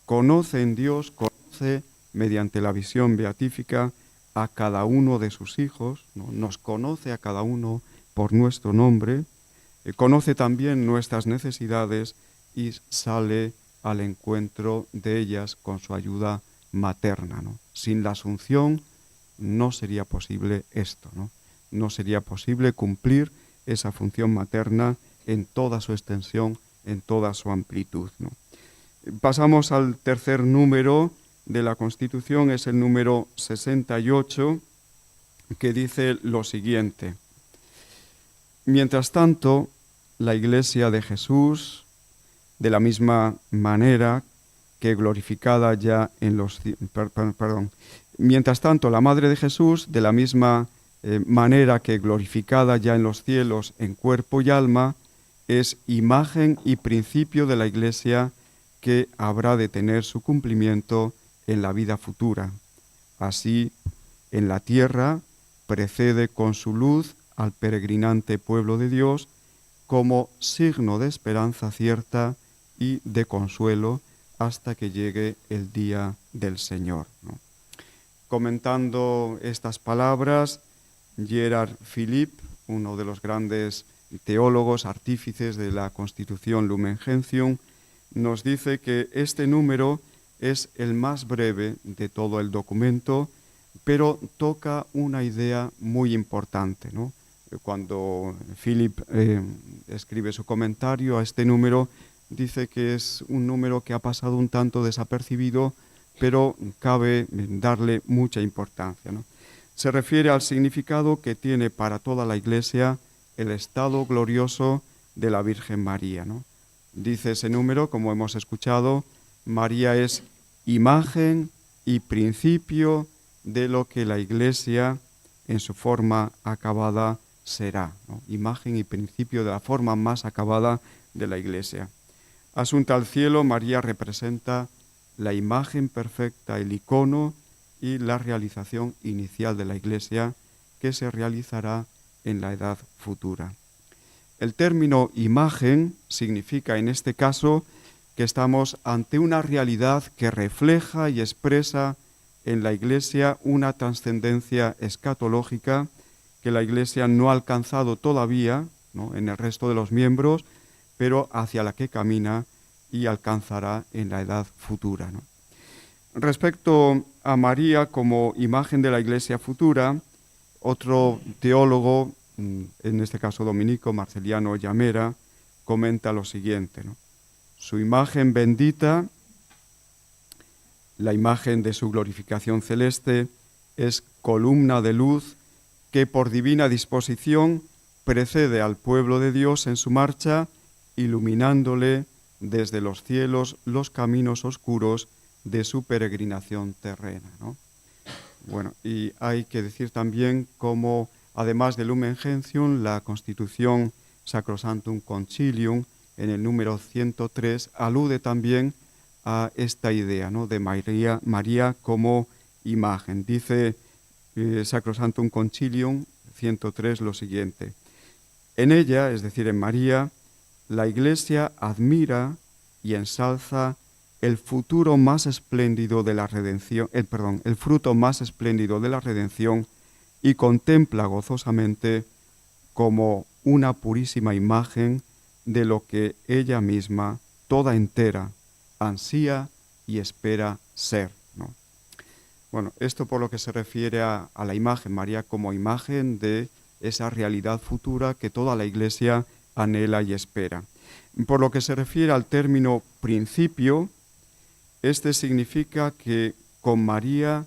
conoce en Dios, conoce mediante la visión beatífica a cada uno de sus hijos, ¿no? Nos conoce a cada uno por nuestro nombre, conoce también nuestras necesidades y sale al encuentro de ellas con su ayuda materna, ¿no? Sin la asunción no sería posible esto, ¿no? No sería posible cumplir esa función materna en toda su extensión, en toda su amplitud, ¿no? Pasamos al tercer número de la Constitución, es el número 68, que dice lo siguiente: mientras tanto, la Iglesia de Jesús, de la misma manera que glorificada ya en los... Mientras tanto, la Madre de Jesús, de la misma manera que glorificada ya en los cielos en cuerpo y alma, es imagen y principio de la Iglesia que habrá de tener su cumplimiento en la vida futura. Así, en la tierra, precede con su luz al peregrinante pueblo de Dios como signo de esperanza cierta y de consuelo hasta que llegue el día del Señor, ¿no? Comentando estas palabras, Gerard Philippe, uno de los grandes teólogos, artífices de la Constitución Lumen Gentium, nos dice que este número es el más breve de todo el documento, pero toca una idea muy importante, ¿no? Cuando Philippe escribe su comentario a este número, dice que es un número que ha pasado un tanto desapercibido, pero cabe darle mucha importancia, ¿no? Se refiere al significado que tiene para toda la Iglesia el estado glorioso de la Virgen María, ¿no? Dice ese número, como hemos escuchado, María es imagen y principio de lo que la Iglesia en su forma acabada será, ¿no? Imagen y principio de la forma más acabada de la Iglesia. Asunta al cielo, María representa la imagen perfecta, el icono y la realización inicial de la Iglesia que se realizará en la edad futura. El término imagen significa en este caso que estamos ante una realidad que refleja y expresa en la Iglesia una trascendencia escatológica que la Iglesia no ha alcanzado todavía, ¿no?, en el resto de los miembros, pero hacia la que camina y alcanzará en la edad futura, ¿no? Respecto a María como imagen de la Iglesia futura, otro teólogo, en este caso dominico, Marceliano Llamera, comenta lo siguiente, ¿no? Su imagen bendita, la imagen de su glorificación celeste, es columna de luz que por divina disposición precede al pueblo de Dios en su marcha, iluminándole desde los cielos los caminos oscuros de su peregrinación terrena, ¿no? Bueno, y hay que decir también cómo, además de Lumen Gentium, la Constitución Sacrosanctum Concilium, en el número 103, alude también a esta idea, ¿no?, de María como imagen. Dice Sacrosanctum Concilium 103 lo siguiente: en ella, es decir, en María, la Iglesia admira y ensalza el futuro más espléndido de la redención, el fruto más espléndido de la redención, y contempla gozosamente como una purísima imagen de lo que ella misma, toda entera, ansía y espera ser, ¿no? Bueno, esto por lo que se refiere a la imagen, María como imagen de esa realidad futura que toda la Iglesia anhela y espera. Por lo que se refiere al término principio, este significa que con María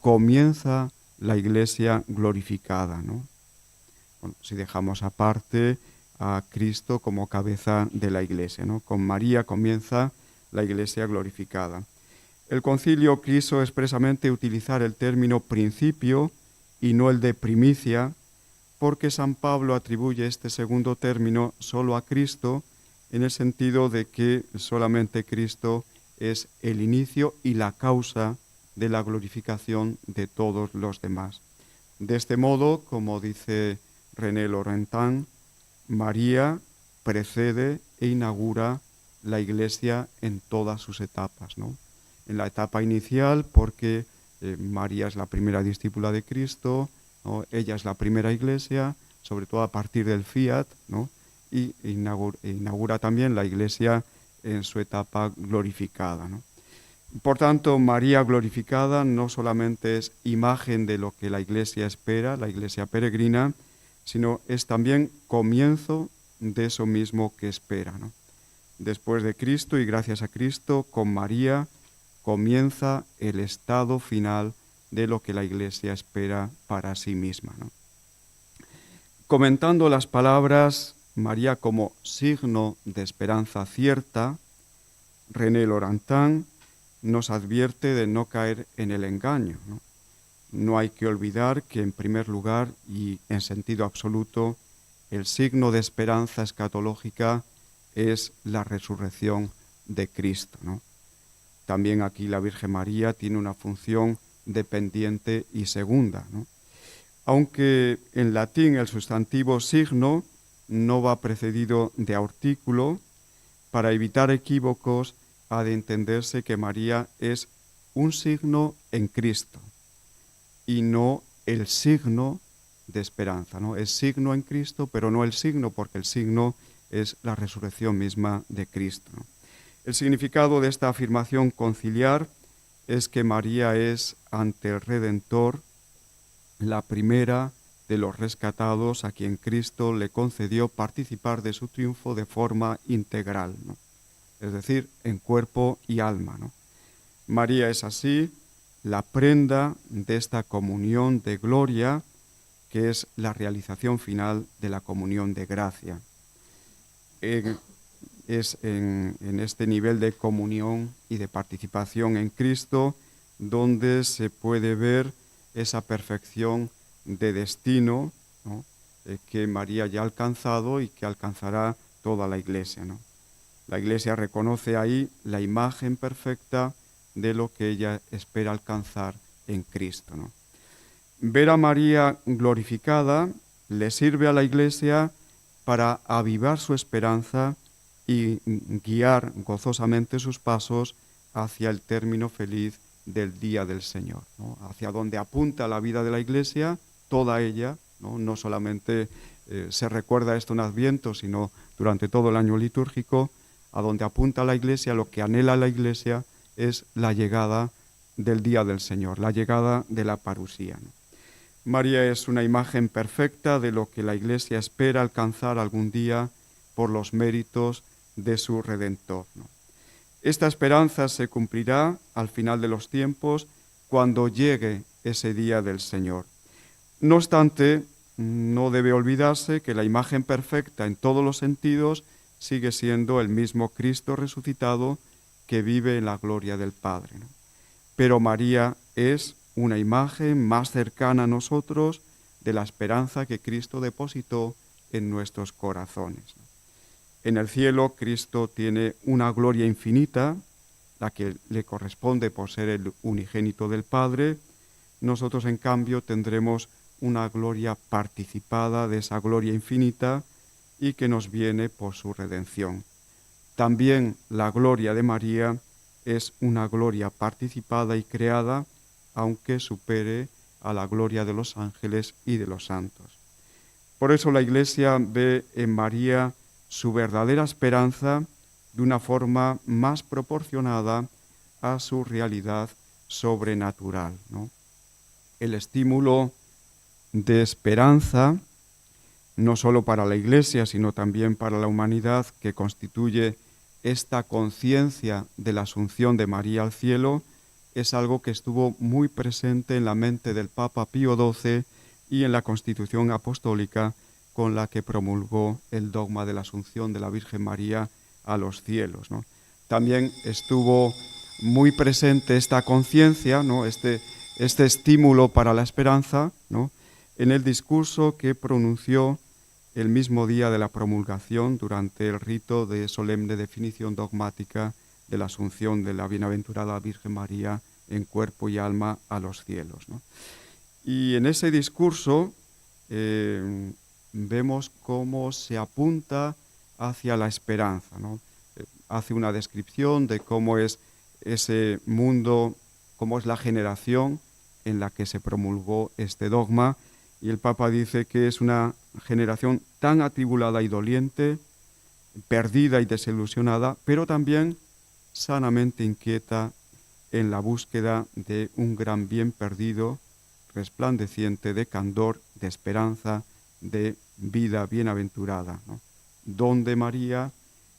comienza la Iglesia glorificada, ¿no? Bueno, si dejamos aparte a Cristo como cabeza de la Iglesia, ¿no? Con María comienza la Iglesia glorificada. El concilio quiso expresamente utilizar el término principio y no el de primicia, porque San Pablo atribuye este segundo término solo a Cristo, en el sentido de que solamente Cristo es el inicio y la causa de la glorificación de todos los demás. De este modo, como dice René Laurentin, María precede e inaugura la Iglesia en todas sus etapas, ¿no? En la etapa inicial, porque María es la primera discípula de Cristo, ¿no? Ella es la primera Iglesia, sobre todo a partir del Fiat, ¿no? Y inaugura también la Iglesia en su etapa glorificada, ¿no? Por tanto, María glorificada no solamente es imagen de lo que la Iglesia espera, la Iglesia peregrina, sino es también comienzo de eso mismo que espera, ¿no? Después de Cristo y gracias a Cristo, con María comienza el estado final de lo que la Iglesia espera para sí misma, ¿no? Comentando las palabras María como signo de esperanza cierta, René Laurentin nos advierte de no caer en el engaño, ¿no? No hay que olvidar que, en primer lugar y en sentido absoluto, el signo de esperanza escatológica es la resurrección de Cristo, ¿no? También aquí la Virgen María tiene una función dependiente y segunda, ¿no? Aunque en latín el sustantivo signo no va precedido de artículo, para evitar equívocos ha de entenderse que María es un signo en Cristo y no el signo de esperanza, ¿no? Es signo en Cristo, pero no el signo, porque el signo es la resurrección misma de Cristo, ¿no? El significado de esta afirmación conciliar es que María es ante el Redentor la primera de los rescatados a quien Cristo le concedió participar de su triunfo de forma integral, ¿no? Es decir, en cuerpo y alma, ¿no? María es así la prenda de esta comunión de gloria, que es la realización final de la comunión de gracia. Es en este nivel de comunión y de participación en Cristo donde se puede ver esa perfección de destino, ¿no? Que María ya ha alcanzado y que alcanzará toda la Iglesia, ¿no? La Iglesia reconoce ahí la imagen perfecta de lo que ella espera alcanzar en Cristo, ¿no? Ver a María glorificada le sirve a la Iglesia para avivar su esperanza y guiar gozosamente sus pasos hacia el término feliz del día del Señor, ¿no? Hacia donde apunta la vida de la Iglesia, toda ella, ¿no? No solamente se recuerda esto en Adviento, sino durante todo el año litúrgico, a donde apunta la Iglesia, lo que anhela la Iglesia es la llegada del día del Señor, la llegada de la parusía, ¿no? María es una imagen perfecta de lo que la Iglesia espera alcanzar algún día por los méritos de su Redentor, ¿no? Esta esperanza se cumplirá al final de los tiempos cuando llegue ese día del Señor. No obstante, no debe olvidarse que la imagen perfecta en todos los sentidos sigue siendo el mismo Cristo resucitado que vive en la gloria del Padre, ¿no? Pero María es una imagen más cercana a nosotros de la esperanza que Cristo depositó en nuestros corazones, ¿no? En el cielo, Cristo tiene una gloria infinita, la que le corresponde por ser el unigénito del Padre. Nosotros, en cambio, tendremos una gloria participada de esa gloria infinita y que nos viene por su redención. También la gloria de María es una gloria participada y creada, aunque supere a la gloria de los ángeles y de los santos. Por eso la Iglesia ve en María su verdadera esperanza de una forma más proporcionada a su realidad sobrenatural, ¿no? El estímulo de esperanza, no solo para la Iglesia, sino también para la humanidad, que constituye esta conciencia de la asunción de María al cielo, es algo que estuvo muy presente en la mente del Papa Pío XII y en la Constitución Apostólica con la que promulgó el dogma de la Asunción de la Virgen María a los cielos, ¿no? También estuvo muy presente esta conciencia, ¿no? este estímulo para la esperanza, ¿no? En el discurso que pronunció el mismo día de la promulgación durante el rito de solemne definición dogmática de la Asunción de la Bienaventurada Virgen María en cuerpo y alma a los cielos, ¿no? Y en ese discurso vemos cómo se apunta hacia la esperanza, ¿no? Hace una descripción de cómo es ese mundo, cómo es la generación en la que se promulgó este dogma, y el Papa dice que es una generación tan atribulada y doliente, perdida y desilusionada, pero también sanamente inquieta en la búsqueda de un gran bien perdido, resplandeciente de candor, de esperanza, de vida bienaventurada, ¿no? Donde María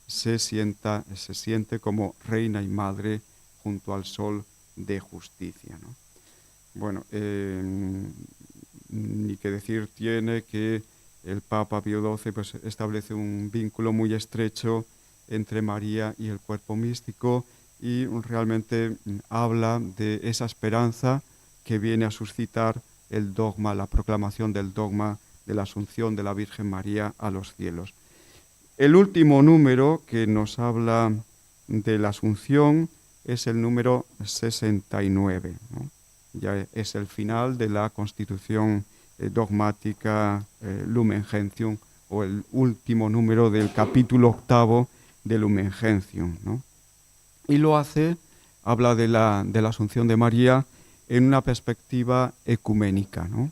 se siente como reina y madre junto al sol de justicia, ¿no? Bueno, ni que decir tiene que el Papa Pío XII pues, establece un vínculo muy estrecho entre María y el cuerpo místico, y realmente habla de esa esperanza que viene a suscitar el dogma, la proclamación del dogma de la Asunción de la Virgen María a los cielos. El último número que nos habla de la Asunción es el número 69, ¿no? Ya es el final de la constitución dogmática Lumen Gentium, o el último número del capítulo 8 de Lumen Gentium, ¿no? Y lo hace, habla de la Asunción de María en una perspectiva ecuménica, ¿no?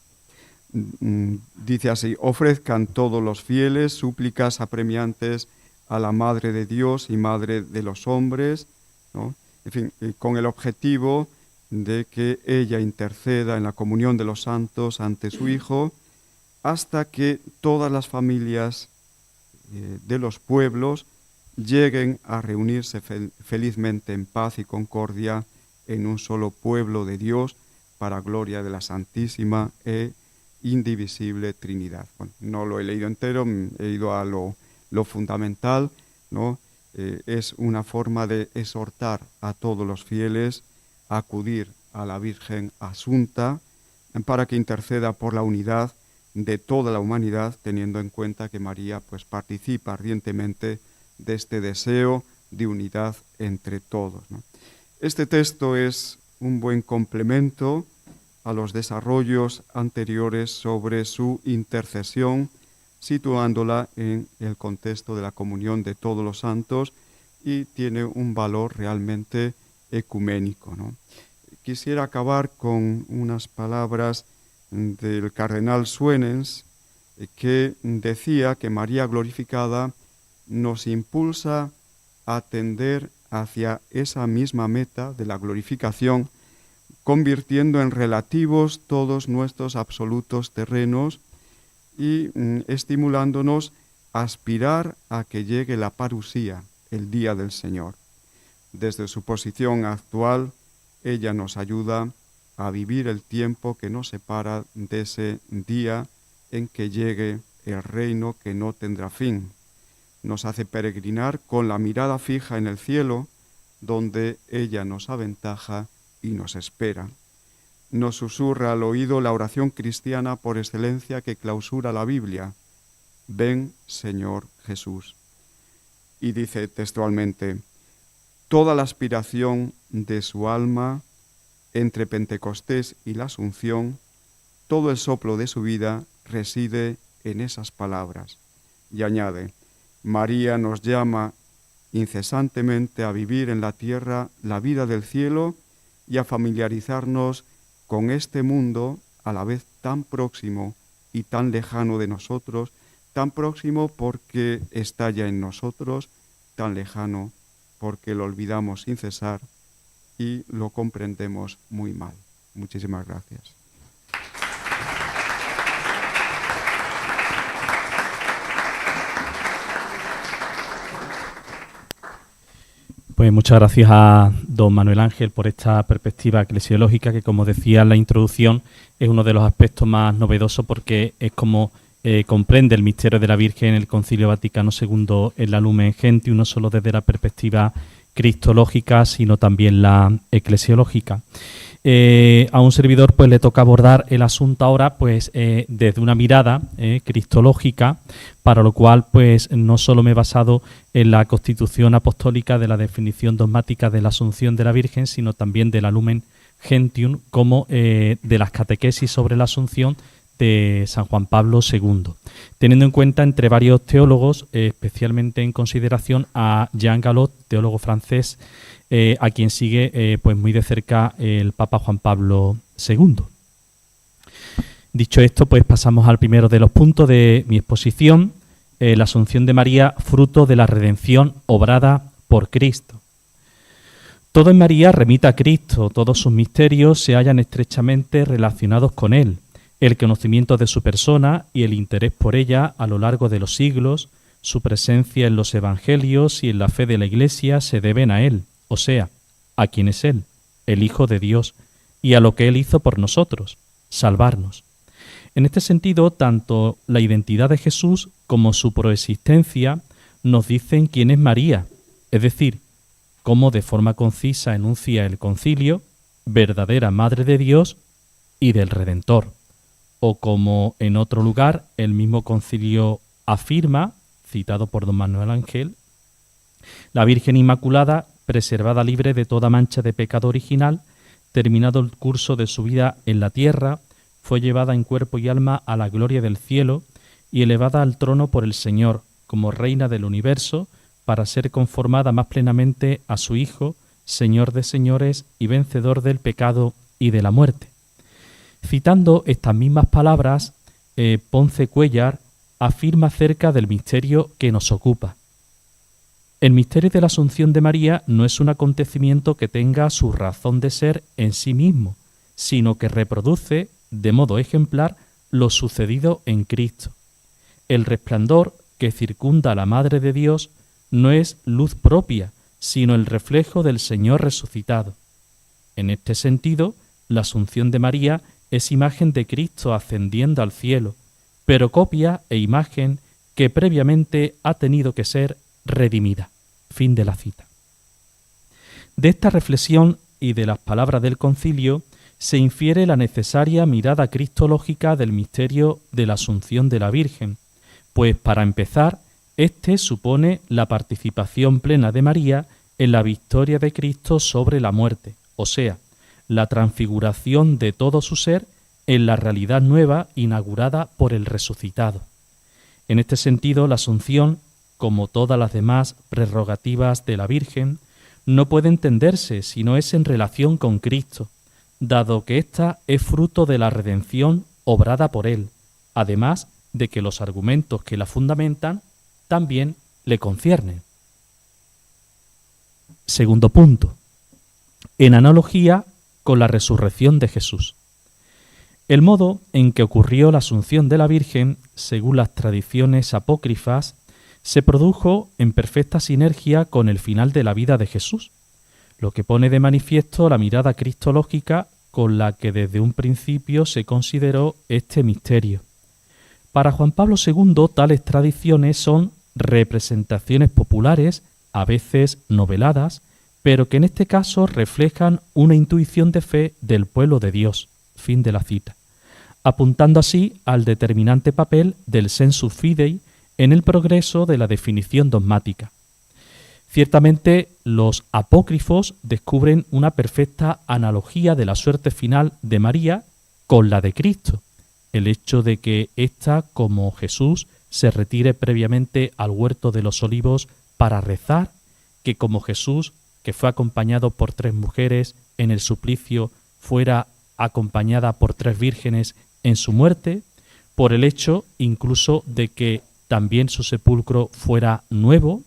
Dice así: ofrezcan todos los fieles súplicas apremiantes a la Madre de Dios y Madre de los hombres, ¿no? En fin, con el objetivo de que ella interceda en la comunión de los santos ante su Hijo, hasta que todas las familias de los pueblos lleguen a reunirse felizmente en paz y concordia en un solo pueblo de Dios, para gloria de la Santísima e indivisible Trinidad. Bueno, no lo he leído entero, he ido a lo fundamental, ¿no? Es una forma de exhortar a todos los fieles a acudir a la Virgen Asunta para que interceda por la unidad de toda la humanidad, teniendo en cuenta que María pues participa ardientemente de este deseo de unidad entre todos, ¿no? Este texto es un buen complemento a los desarrollos anteriores sobre su intercesión, situándola en el contexto de la comunión de todos los santos, y tiene un valor realmente ecuménico, ¿no? Quisiera acabar con unas palabras del cardenal Suenens, que decía que María glorificada nos impulsa a tender hacia esa misma meta de la glorificación, convirtiendo en relativos todos nuestros absolutos terrenos y estimulándonos a aspirar a que llegue la parusía, el día del Señor. Desde su posición actual, ella nos ayuda a vivir el tiempo que nos separa de ese día en que llegue el reino que no tendrá fin. Nos hace peregrinar con la mirada fija en el cielo, donde ella nos aventaja y nos espera. Nos susurra al oído la oración cristiana por excelencia que clausura la Biblia: ven, Señor Jesús. Y dice textualmente: toda la aspiración de su alma entre Pentecostés y la Asunción, todo el soplo de su vida reside en esas palabras. Y añade: María nos llama incesantemente a vivir en la tierra la vida del cielo y a familiarizarnos con este mundo a la vez tan próximo y tan lejano de nosotros, tan próximo porque está ya en nosotros, tan lejano porque lo olvidamos sin cesar y lo comprendemos muy mal. Muchísimas gracias. Pues muchas gracias a don Manuel Ángel por esta perspectiva eclesiológica que, como decía en la introducción, es uno de los aspectos más novedosos, porque es como comprende el misterio de la Virgen en el Concilio Vaticano II en la Lumen Gentium, no solo desde la perspectiva cristológica, sino también la eclesiológica. A un servidor pues le toca abordar el asunto ahora pues desde una mirada cristológica, para lo cual pues no solo me he basado en la Constitución Apostólica de la definición dogmática de la Asunción de la Virgen, sino también de la Lumen Gentium, como de las catequesis sobre la Asunción de San Juan Pablo II, teniendo en cuenta entre varios teólogos, especialmente en consideración a Jean Galot, teólogo francés, a quien sigue pues muy de cerca el Papa Juan Pablo II. Dicho esto, pues pasamos al primero de los puntos de mi exposición, la Asunción de María, fruto de la redención obrada por Cristo. Todo en María remite a Cristo, todos sus misterios se hallan estrechamente relacionados con Él. El conocimiento de su persona y el interés por ella a lo largo de los siglos, su presencia en los evangelios y en la fe de la Iglesia se deben a Él, o sea, a quien es Él, el Hijo de Dios, y a lo que Él hizo por nosotros, salvarnos. En este sentido, tanto la identidad de Jesús como su proexistencia nos dicen quién es María, es decir, cómo de forma concisa enuncia el Concilio, verdadera Madre de Dios y del Redentor. O como en otro lugar el mismo Concilio afirma, citado por don Manuel Ángel, la Virgen Inmaculada, preservada libre de toda mancha de pecado original, terminado el curso de su vida en la tierra, fue llevada en cuerpo y alma a la gloria del cielo y elevada al trono por el Señor, como reina del universo, para ser conformada más plenamente a su Hijo, Señor de señores y vencedor del pecado y de la muerte. Citando estas mismas palabras, Ponce Cuéllar afirma acerca del misterio que nos ocupa. El misterio de la Asunción de María no es un acontecimiento que tenga su razón de ser en sí mismo, sino que reproduce, de modo ejemplar, lo sucedido en Cristo. El resplandor que circunda a la Madre de Dios no es luz propia, sino el reflejo del Señor resucitado. En este sentido, la Asunción de María es imagen de Cristo ascendiendo al cielo, pero copia e imagen que previamente ha tenido que ser redimida. Fin de la cita. De esta reflexión y de las palabras del Concilio se infiere la necesaria mirada cristológica del misterio de la Asunción de la Virgen, pues para empezar, este supone la participación plena de María en la victoria de Cristo sobre la muerte, o sea, la transfiguración de todo su ser en la realidad nueva inaugurada por el resucitado. En este sentido, la Asunción, como todas las demás prerrogativas de la Virgen, no puede entenderse si no es en relación con Cristo, dado que ésta es fruto de la redención obrada por Él, además de que los argumentos que la fundamentan también le conciernen. Segundo punto. En analogía con la resurrección de Jesús. El modo en que ocurrió la Asunción de la Virgen, según las tradiciones apócrifas, se produjo en perfecta sinergia con el final de la vida de Jesús, lo que pone de manifiesto la mirada cristológica con la que desde un principio se consideró este misterio. Para Juan Pablo II, tales tradiciones son representaciones populares, a veces noveladas, pero que en este caso reflejan una intuición de fe del pueblo de Dios. Fin de la cita. Apuntando así al determinante papel del sensus fidei en el progreso de la definición dogmática. Ciertamente, los apócrifos descubren una perfecta analogía de la suerte final de María con la de Cristo. El hecho de que ésta, como Jesús, se retire previamente al huerto de los olivos para rezar, que como Jesús, que fue acompañado por 3 mujeres en el suplicio, fuera acompañada por 3 vírgenes en su muerte, por el hecho incluso de que también su sepulcro fuera nuevo,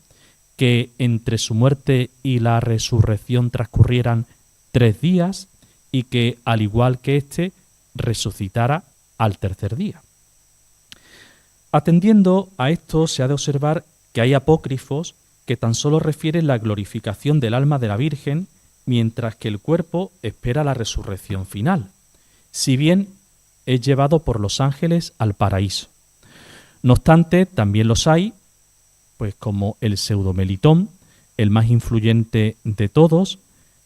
que entre su muerte y la resurrección transcurrieran 3 días y que, al igual que éste, resucitara al tercer día. Atendiendo a esto, se ha de observar que hay apócrifos que tan solo refieren la glorificación del alma de la Virgen, mientras que el cuerpo espera la resurrección final, si bien es llevado por los ángeles al paraíso. No obstante, también los hay, pues como el pseudomelitón, el más influyente de todos,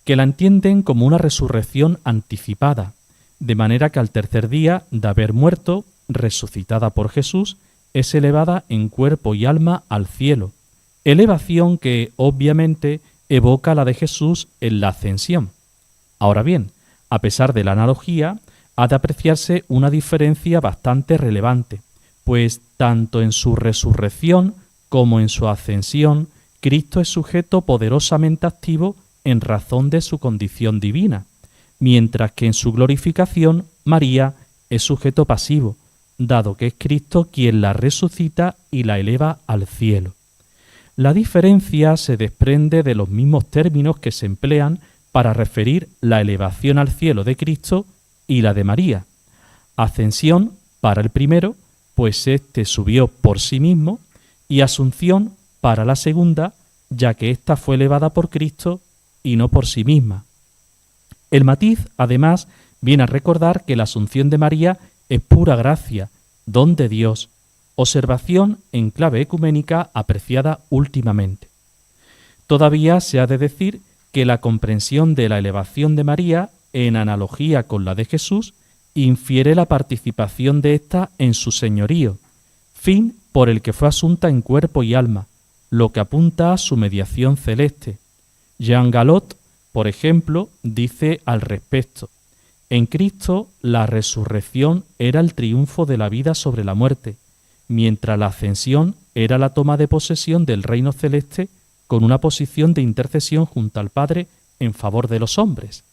que la entienden como una resurrección anticipada, de manera que al tercer día de haber muerto, resucitada por Jesús, es elevada en cuerpo y alma al cielo, elevación que obviamente evoca la de Jesús en la ascensión. Ahora bien, a pesar de la analogía, ha de apreciarse una diferencia bastante relevante, pues tanto en su resurrección como en su ascensión, Cristo es sujeto poderosamente activo en razón de su condición divina, mientras que en su glorificación María es sujeto pasivo, dado que es Cristo quien la resucita y la eleva al cielo. La diferencia se desprende de los mismos términos que se emplean para referir la elevación al cielo de Cristo y la de María. Ascensión para el primero, pues éste subió por sí mismo, y asunción para la segunda, ya que ésta fue elevada por Cristo y no por sí misma. El matiz, además, viene a recordar que la asunción de María es pura gracia, don de Dios, observación en clave ecuménica apreciada últimamente. Todavía se ha de decir que la comprensión de la elevación de María, en analogía con la de Jesús, infiere la participación de ésta en su señorío, fin por el que fue asunta en cuerpo y alma, lo que apunta a su mediación celeste. Jean Galot, por ejemplo, dice al respecto: en Cristo la resurrección era el triunfo de la vida sobre la muerte, mientras la ascensión era la toma de posesión del reino celeste con una posición de intercesión junto al Padre en favor de los hombres.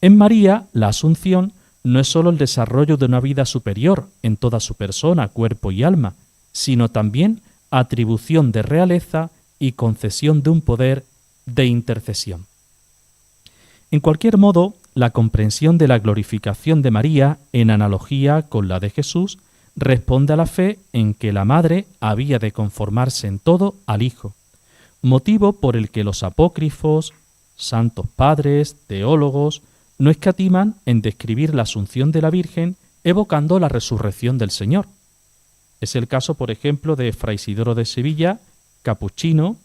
En María, la asunción no es sólo el desarrollo de una vida superior en toda su persona, cuerpo y alma, sino también atribución de realeza y concesión de un poder de intercesión. En cualquier modo, la comprensión de la glorificación de María, en analogía con la de Jesús, responde a la fe en que la Madre había de conformarse en todo al Hijo, motivo por el que los apócrifos, santos padres, teólogos, no escatiman en describir la asunción de la Virgen evocando la resurrección del Señor. Es el caso, por ejemplo, de Fray Isidoro de Sevilla, capuchino,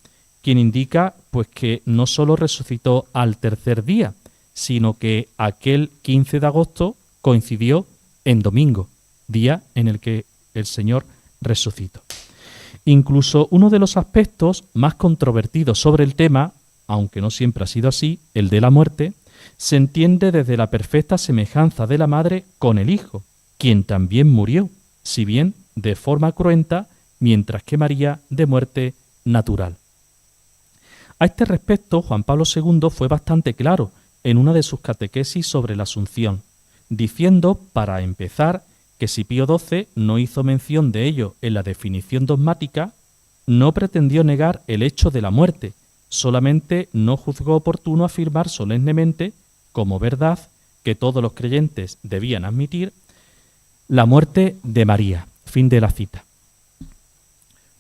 quien indica pues que no sólo resucitó al tercer día, sino que aquel 15 de agosto coincidió en domingo, día en el que el Señor resucitó. Incluso uno de los aspectos más controvertidos sobre el tema, aunque no siempre ha sido así, el de la muerte, se entiende desde la perfecta semejanza de la madre con el Hijo, quien también murió, si bien de forma cruenta, mientras que María de muerte natural. A este respecto, Juan Pablo II fue bastante claro en una de sus catequesis sobre la Asunción, diciendo, para empezar, que si Pío XII no hizo mención de ello en la definición dogmática, no pretendió negar el hecho de la muerte, solamente no juzgó oportuno afirmar solemnemente, como verdad, que todos los creyentes debían admitir, la muerte de María. Fin de la cita.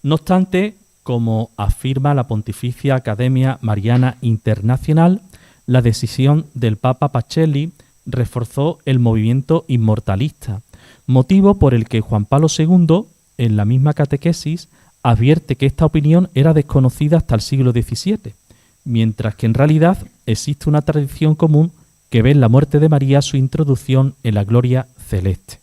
No obstante, como afirma la Pontificia Academia Mariana Internacional, la decisión del Papa Pacelli reforzó el movimiento inmortalista, motivo por el que Juan Pablo II, en la misma catequesis, advierte que esta opinión era desconocida hasta el siglo XVII, mientras que en realidad existe una tradición común que ve en la muerte de María su introducción en la gloria celeste.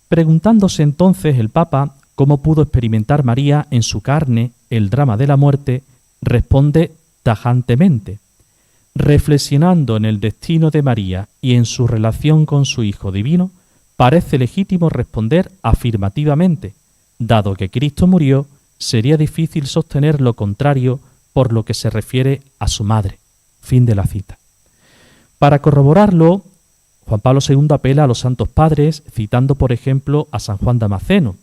Preguntándose entonces el Papa cómo pudo experimentar María en su carne el drama de la muerte, responde tajantemente: reflexionando en el destino de María y en su relación con su Hijo Divino, parece legítimo responder afirmativamente. Dado que Cristo murió, sería difícil sostener lo contrario por lo que se refiere a su madre. Fin de la cita. Para corroborarlo, Juan Pablo II apela a los santos padres, citando por ejemplo a San Juan Damasceno,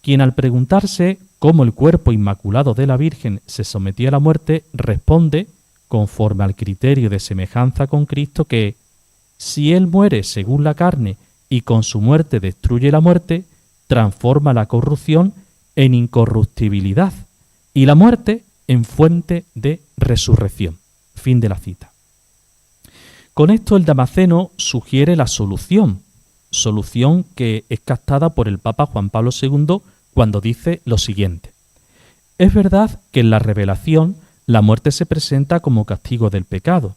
quien al preguntarse cómo el cuerpo inmaculado de la Virgen se sometía a la muerte, responde, conforme al criterio de semejanza con Cristo, que si Él muere según la carne y con su muerte destruye la muerte, transforma la corrupción en incorruptibilidad y la muerte en fuente de resurrección. Fin de la cita. Con esto el Damasceno sugiere la solución que es captada por el Papa Juan Pablo II cuando dice lo siguiente: es verdad que en la revelación la muerte se presenta como castigo del pecado.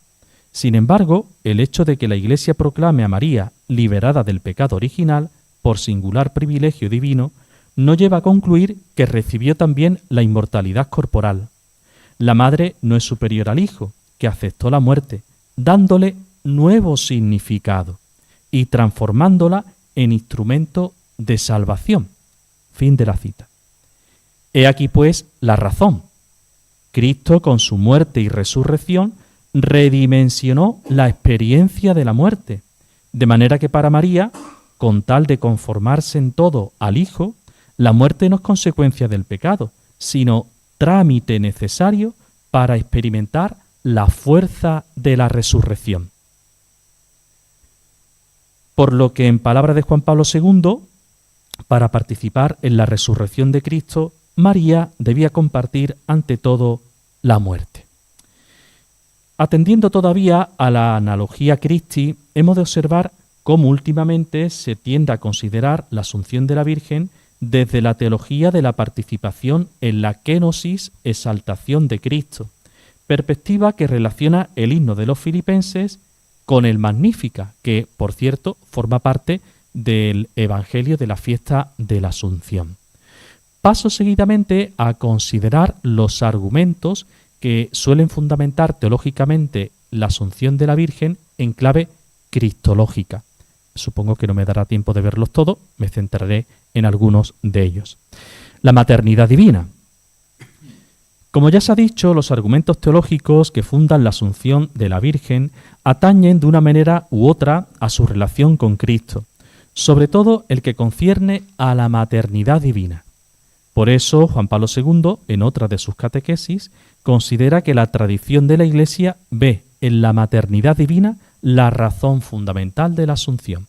Sin embargo, el hecho de que la Iglesia proclame a María liberada del pecado original por singular privilegio divino no lleva a concluir que recibió también la inmortalidad corporal. La madre no es superior al hijo, que aceptó la muerte, dándole nuevo significado y transformándola en instrumento de salvación. Fin de la cita. He aquí pues la razón. Cristo, con su muerte y resurrección, redimensionó la experiencia de la muerte, de manera que para María, con tal de conformarse en todo al Hijo, la muerte no es consecuencia del pecado, sino trámite necesario para experimentar la fuerza de la resurrección. Por lo que, en palabras de Juan Pablo II, para participar en la resurrección de Cristo, María debía compartir ante todo la muerte. Atendiendo todavía a la analogía Christi, hemos de observar cómo últimamente se tiende a considerar la Asunción de la Virgen desde la teología de la participación en la kenosis, exaltación de Cristo, perspectiva que relaciona el himno de los filipenses con el Magnífica, que, por cierto, forma parte del Evangelio de la fiesta de la Asunción. Paso seguidamente a considerar los argumentos que suelen fundamentar teológicamente la Asunción de la Virgen en clave cristológica. Supongo que no me dará tiempo de verlos todos, me centraré en algunos de ellos. La maternidad divina. Como ya se ha dicho, los argumentos teológicos que fundan la Asunción de la Virgen atañen de una manera u otra a su relación con Cristo, sobre todo el que concierne a la maternidad divina. Por eso, Juan Pablo II, en otra de sus catequesis, considera que la tradición de la Iglesia ve en la maternidad divina la razón fundamental de la Asunción.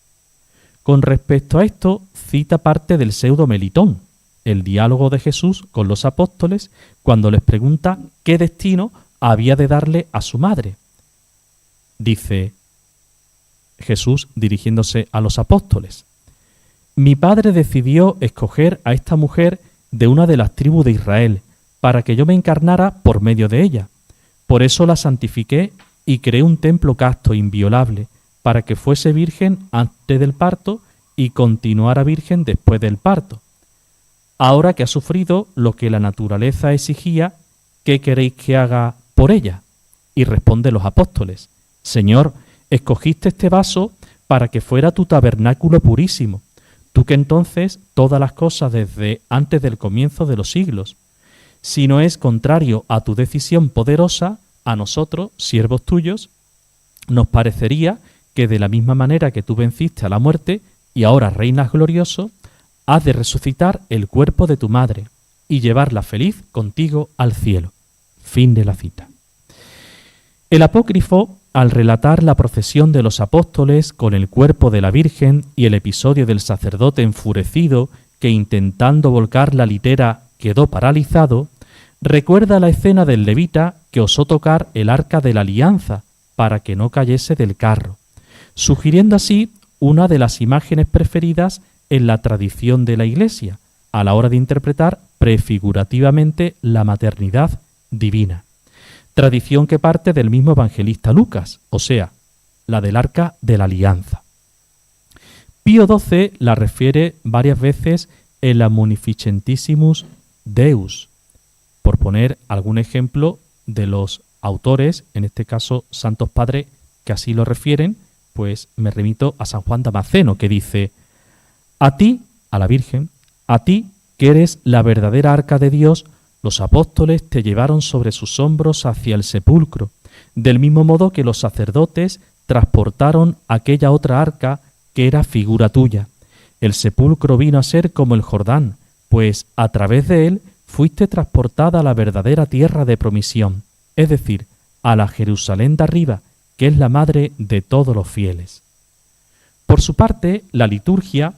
Con respecto a esto, cita parte del Pseudo-Melitón, el diálogo de Jesús con los apóstoles cuando les pregunta qué destino había de darle a su madre. Dice Jesús dirigiéndose a los apóstoles: mi padre decidió escoger a esta mujer de una de las tribus de Israel para que yo me encarnara por medio de ella. Por eso la santifiqué y creé un templo casto, inviolable, para que fuese virgen antes del parto y continuara virgen después del parto. Ahora que ha sufrido lo que la naturaleza exigía, ¿qué queréis que haga por ella? Y responde los apóstoles: Señor, escogiste este vaso para que fuera tu tabernáculo purísimo, tú que entonces todas las cosas desde antes del comienzo de los siglos. Si no es contrario a tu decisión poderosa, a nosotros, siervos tuyos, nos parecería que de la misma manera que tú venciste a la muerte y ahora reinas glorioso, has de resucitar el cuerpo de tu madre y llevarla feliz contigo al cielo. Fin de la cita. El apócrifo, al relatar la procesión de los apóstoles con el cuerpo de la Virgen y el episodio del sacerdote enfurecido que, intentando volcar la litera, quedó paralizado, recuerda la escena del levita que osó tocar el arca de la alianza para que no cayese del carro, sugiriendo así una de las imágenes preferidas en la tradición de la Iglesia a la hora de interpretar prefigurativamente la maternidad divina. Tradición que parte del mismo evangelista Lucas, o sea, la del arca de la alianza. Pío XII la refiere varias veces en la Munificentissimus Deus, por poner algún ejemplo de los autores, en este caso santos padres, que así lo refieren, pues me remito a San Juan Damasceno, que dice: a ti, a la Virgen, a ti, que eres la verdadera arca de Dios, los apóstoles te llevaron sobre sus hombros hacia el sepulcro, del mismo modo que los sacerdotes transportaron aquella otra arca que era figura tuya. El sepulcro vino a ser como el Jordán, pues a través de él fuiste transportada a la verdadera tierra de promisión, es decir, a la Jerusalén de arriba, que es la madre de todos los fieles. Por su parte, la liturgia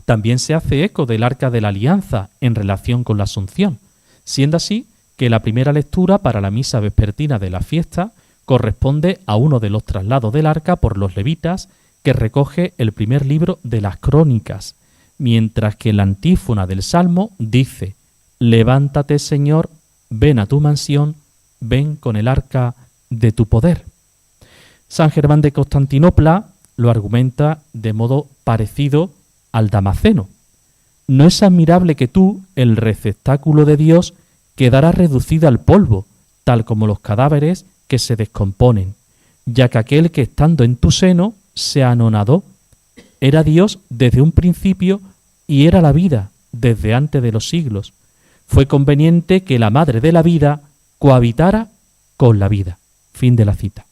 también se hace eco del arca de la alianza en relación con la Asunción, siendo así que la primera lectura para la misa vespertina de la fiesta corresponde a uno de los traslados del arca por los levitas, que recoge el primer libro de las Crónicas, mientras que la antífona del Salmo dice: levántate, Señor, ven a tu mansión, ven con el arca de tu poder. San Germán de Constantinopla lo argumenta de modo parecido al Damasceno. No es admirable que tú, el receptáculo de Dios, quedarás reducido al polvo, tal como los cadáveres que se descomponen, ya que aquel que estando en tu seno se anonadó, era Dios desde un principio y era la vida desde antes de los siglos. Fue conveniente que la madre de la vida cohabitara con la vida. Fin de la cita.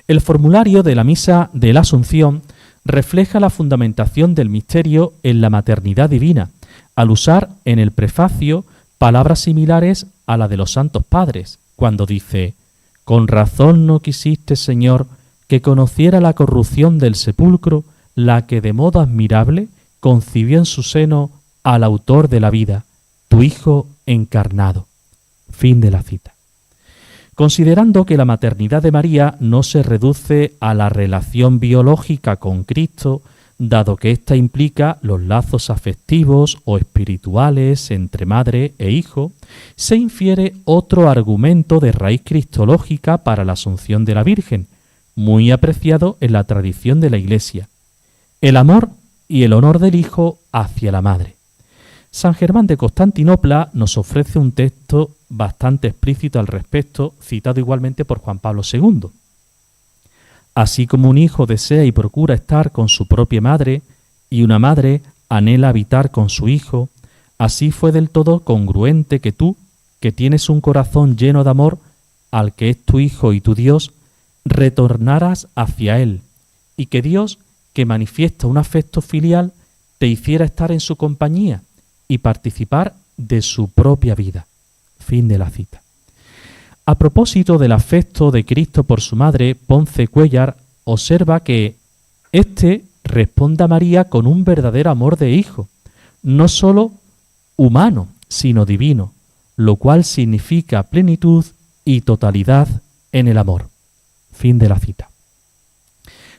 El formulario de la Misa de la Asunción refleja la fundamentación del misterio en la maternidad divina, al usar en el prefacio palabras similares a la de los santos padres, cuando dice: con razón no quisiste, Señor, que conociera la corrupción del sepulcro, la que de modo admirable concibió en su seno al autor de la vida, tu Hijo encarnado. Fin de la cita. Considerando que la maternidad de María no se reduce a la relación biológica con Cristo, dado que ésta implica los lazos afectivos o espirituales entre madre e hijo, se infiere otro argumento de raíz cristológica para la Asunción de la Virgen, muy apreciado en la tradición de la Iglesia: el amor y el honor del hijo hacia la madre. San Germán de Constantinopla nos ofrece un texto bastante explícito al respecto, citado igualmente por Juan Pablo II. Así como un hijo desea y procura estar con su propia madre, y una madre anhela habitar con su hijo, así fue del todo congruente que tú, que tienes un corazón lleno de amor al que es tu Hijo y tu Dios, retornaras hacia Él, y que Dios, que manifiesta un afecto filial, te hiciera estar en su compañía y participar de su propia vida. Fin de la cita. A propósito del afecto de Cristo por su madre, Ponce Cuéllar observa que éste responde a María con un verdadero amor de hijo, no sólo humano, sino divino, lo cual significa plenitud y totalidad en el amor. Fin de la cita.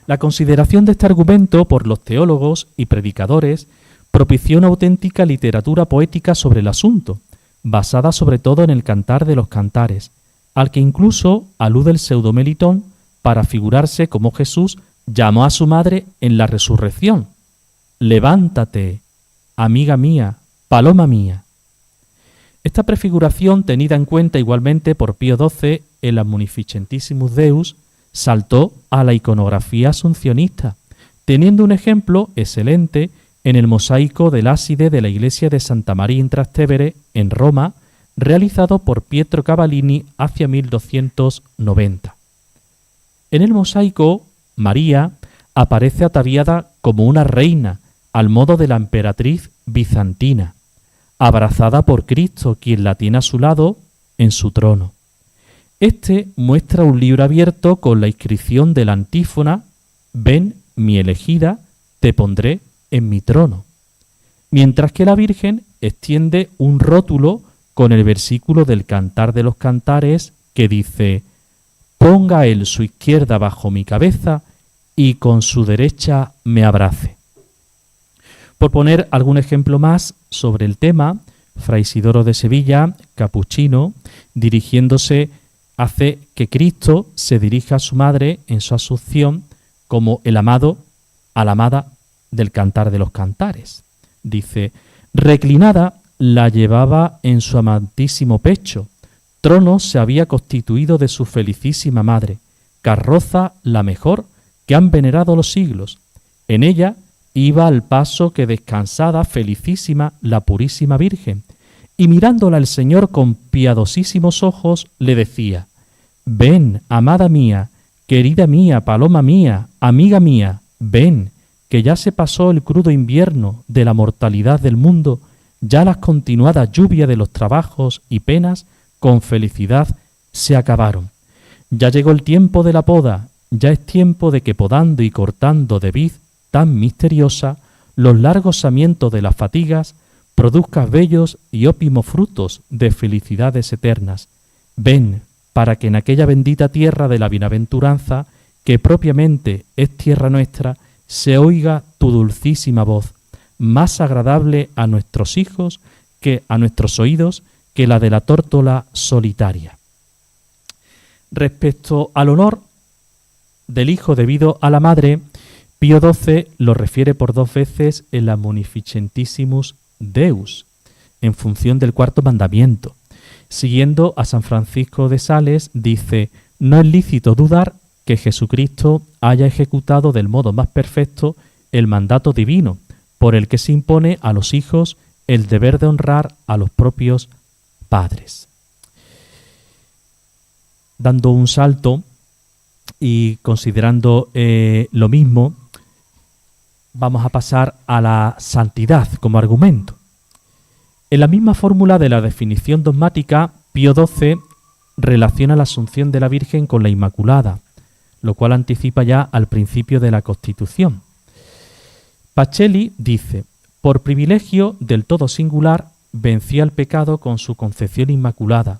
La consideración de este argumento por los teólogos y predicadores propició una auténtica literatura poética sobre el asunto, basada sobre todo en el Cantar de los Cantares, al que incluso alude el Pseudo-Melitón para figurarse como Jesús llamó a su madre en la resurrección: levántate, amiga mía, paloma mía. Esta prefiguración, tenida en cuenta igualmente por Pío XII en la Munificentissimus Deus, saltó a la iconografía asuncionista, teniendo un ejemplo excelente en el mosaico del ábside de la iglesia de Santa María in Trastevere, en Roma, realizado por Pietro Cavallini hacia 1290. En el mosaico, María aparece ataviada como una reina, al modo de la emperatriz bizantina, abrazada por Cristo, quien la tiene a su lado en su trono. Este muestra un libro abierto con la inscripción de la antífona: ven, mi elegida, te pondré en mi trono, mientras que la Virgen extiende un rótulo con el versículo del Cantar de los Cantares que dice: ponga él su izquierda bajo mi cabeza y con su derecha me abrace. Por poner algún ejemplo más sobre el tema, Fray Isidoro de Sevilla, capuchino, dirigiéndose, hace que Cristo se dirija a su madre en su asunción como el amado a la amada del Cantar de los Cantares. Dice: reclinada la llevaba en su amantísimo pecho, trono se había constituido de su felicísima madre, carroza la mejor que han venerado los siglos. En ella iba al paso que descansada felicísima la purísima Virgen, y mirándola el Señor con piadosísimos ojos le decía: ven, amada mía, querida mía, paloma mía, amiga mía, ven, que ya se pasó el crudo invierno de la mortalidad del mundo, ya las continuadas lluvias de los trabajos y penas con felicidad se acabaron. Ya llegó el tiempo de la poda, ya es tiempo de que podando y cortando de vid tan misteriosa los largos sarmientos de las fatigas, produzcas bellos y ópimos frutos de felicidades eternas. Ven, para que en aquella bendita tierra de la bienaventuranza, que propiamente es tierra nuestra, se oiga tu dulcísima voz, más agradable a nuestros hijos que a nuestros oídos que la de la tórtola solitaria. Respecto al honor del hijo debido a la madre, Pío XII lo refiere por 2 veces en la Munificentissimus Deus, en función del 4º mandamiento. Siguiendo a San Francisco de Sales, dice: no es lícito dudar que Jesucristo haya ejecutado del modo más perfecto el mandato divino, por el que se impone a los hijos el deber de honrar a los propios padres. Dando un salto y considerando lo mismo, vamos a pasar a la santidad como argumento. En la misma fórmula de la definición dogmática, Pío XII relaciona la asunción de la Virgen con la Inmaculada, lo cual anticipa ya al principio de la Constitución. Pacelli dice: por privilegio del todo singular, vencía el pecado con su concepción inmaculada.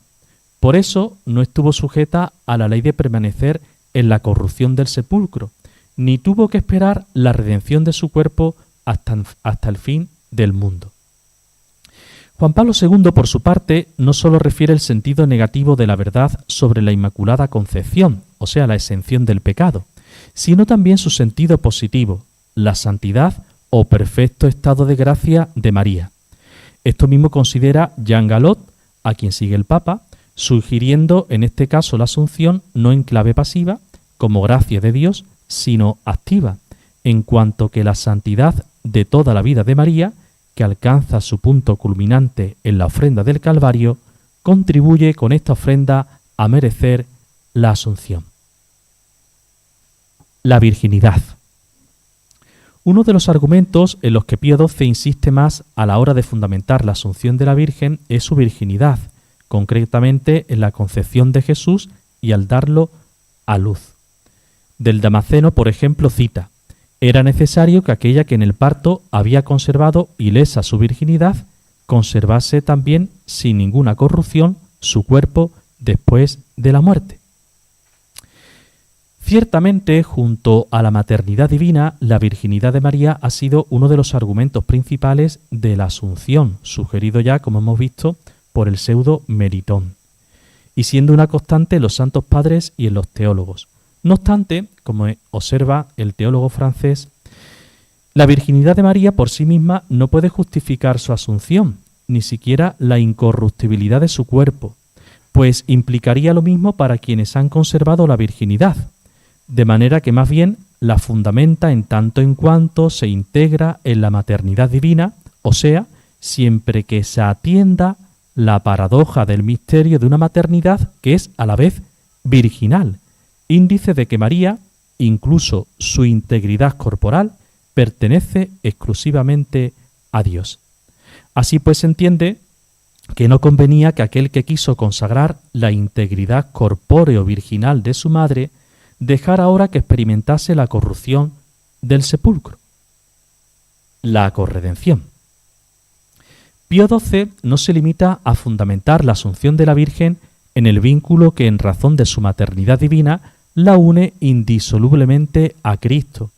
Por eso no estuvo sujeta a la ley de permanecer en la corrupción del sepulcro, ni tuvo que esperar la redención de su cuerpo hasta el fin del mundo. Juan Pablo II, por su parte, no sólo refiere el sentido negativo de la verdad sobre la Inmaculada Concepción, o sea, la exención del pecado, sino también su sentido positivo, la santidad o perfecto estado de gracia de María. Esto mismo considera Jean Galot, a quien sigue el Papa, sugiriendo en este caso la asunción no en clave pasiva, como gracia de Dios, sino activa, en cuanto que la santidad de toda la vida de María, que alcanza su punto culminante en la ofrenda del Calvario, contribuye con esta ofrenda a merecer la asunción. La virginidad. Uno de los argumentos en los que Pío XII insiste más a la hora de fundamentar la asunción de la Virgen es su virginidad, concretamente en la concepción de Jesús y al darlo a luz. Del Damasceno, por ejemplo, cita: era necesario que aquella que en el parto había conservado ilesa su virginidad, conservase también sin ninguna corrupción su cuerpo después de la muerte. Ciertamente, junto a la maternidad divina, la virginidad de María ha sido uno de los argumentos principales de la Asunción, sugerido ya, como hemos visto, por el pseudo Meritón, y siendo una constante en los santos padres y en los teólogos. No obstante, como observa el teólogo francés, la virginidad de María por sí misma no puede justificar su asunción, ni siquiera la incorruptibilidad de su cuerpo, pues implicaría lo mismo para quienes han conservado la virginidad, de manera que más bien la fundamenta en tanto en cuanto se integra en la maternidad divina, o sea, siempre que se atienda la paradoja del misterio de una maternidad que es a la vez virginal, índice de que María, incluso su integridad corporal, pertenece exclusivamente a Dios. Así pues se entiende que no convenía que aquel que quiso consagrar la integridad corpóreo virginal de su madre dejara ahora que experimentase la corrupción del sepulcro. La corredención. Pío XII no se limita a fundamentar la asunción de la Virgen en el vínculo que en razón de su maternidad divina la une indisolublemente a Cristo,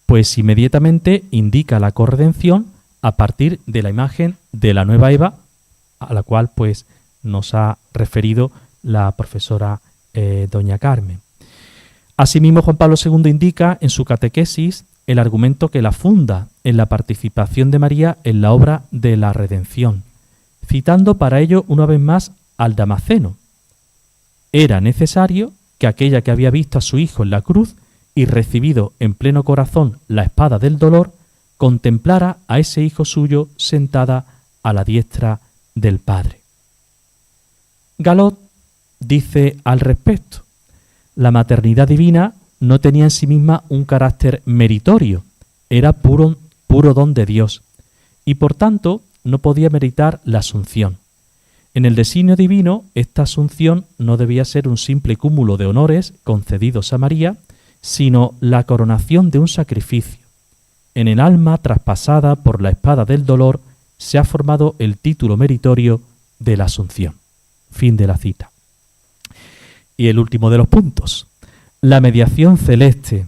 pues inmediatamente indica la corredención a partir de la imagen de la nueva Eva, a la cual pues nos ha referido la profesora doña Carmen. Asimismo, Juan Pablo II indica en su catequesis el argumento que la funda en la participación de María en la obra de la redención, citando para ello una vez más al Damasceno. Era necesario que aquella que había visto a su hijo en la cruz y recibido en pleno corazón la espada del dolor, contemplara a ese hijo suyo sentada a la diestra del Padre. Galot dice al respecto: la maternidad divina no tenía en sí misma un carácter meritorio, era puro don de Dios, y por tanto no podía meritar la asunción. En el designio divino, esta asunción no debía ser un simple cúmulo de honores concedidos a María, sino la coronación de un sacrificio. En el alma traspasada por la espada del dolor se ha formado el título meritorio de la asunción. Fin de la cita. Y el último de los puntos, la mediación celeste.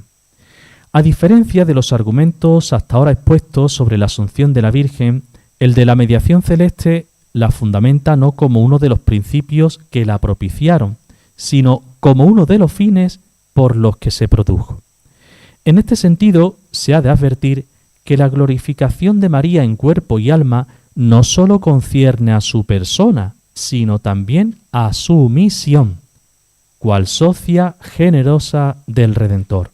A diferencia de los argumentos hasta ahora expuestos sobre la Asunción de la Virgen, el de la mediación celeste la fundamenta no como uno de los principios que la propiciaron, sino como uno de los fines por los que se produjo. En este sentido, se ha de advertir que la glorificación de María en cuerpo y alma no sólo concierne a su persona, sino también a su misión, cual socia generosa del Redentor.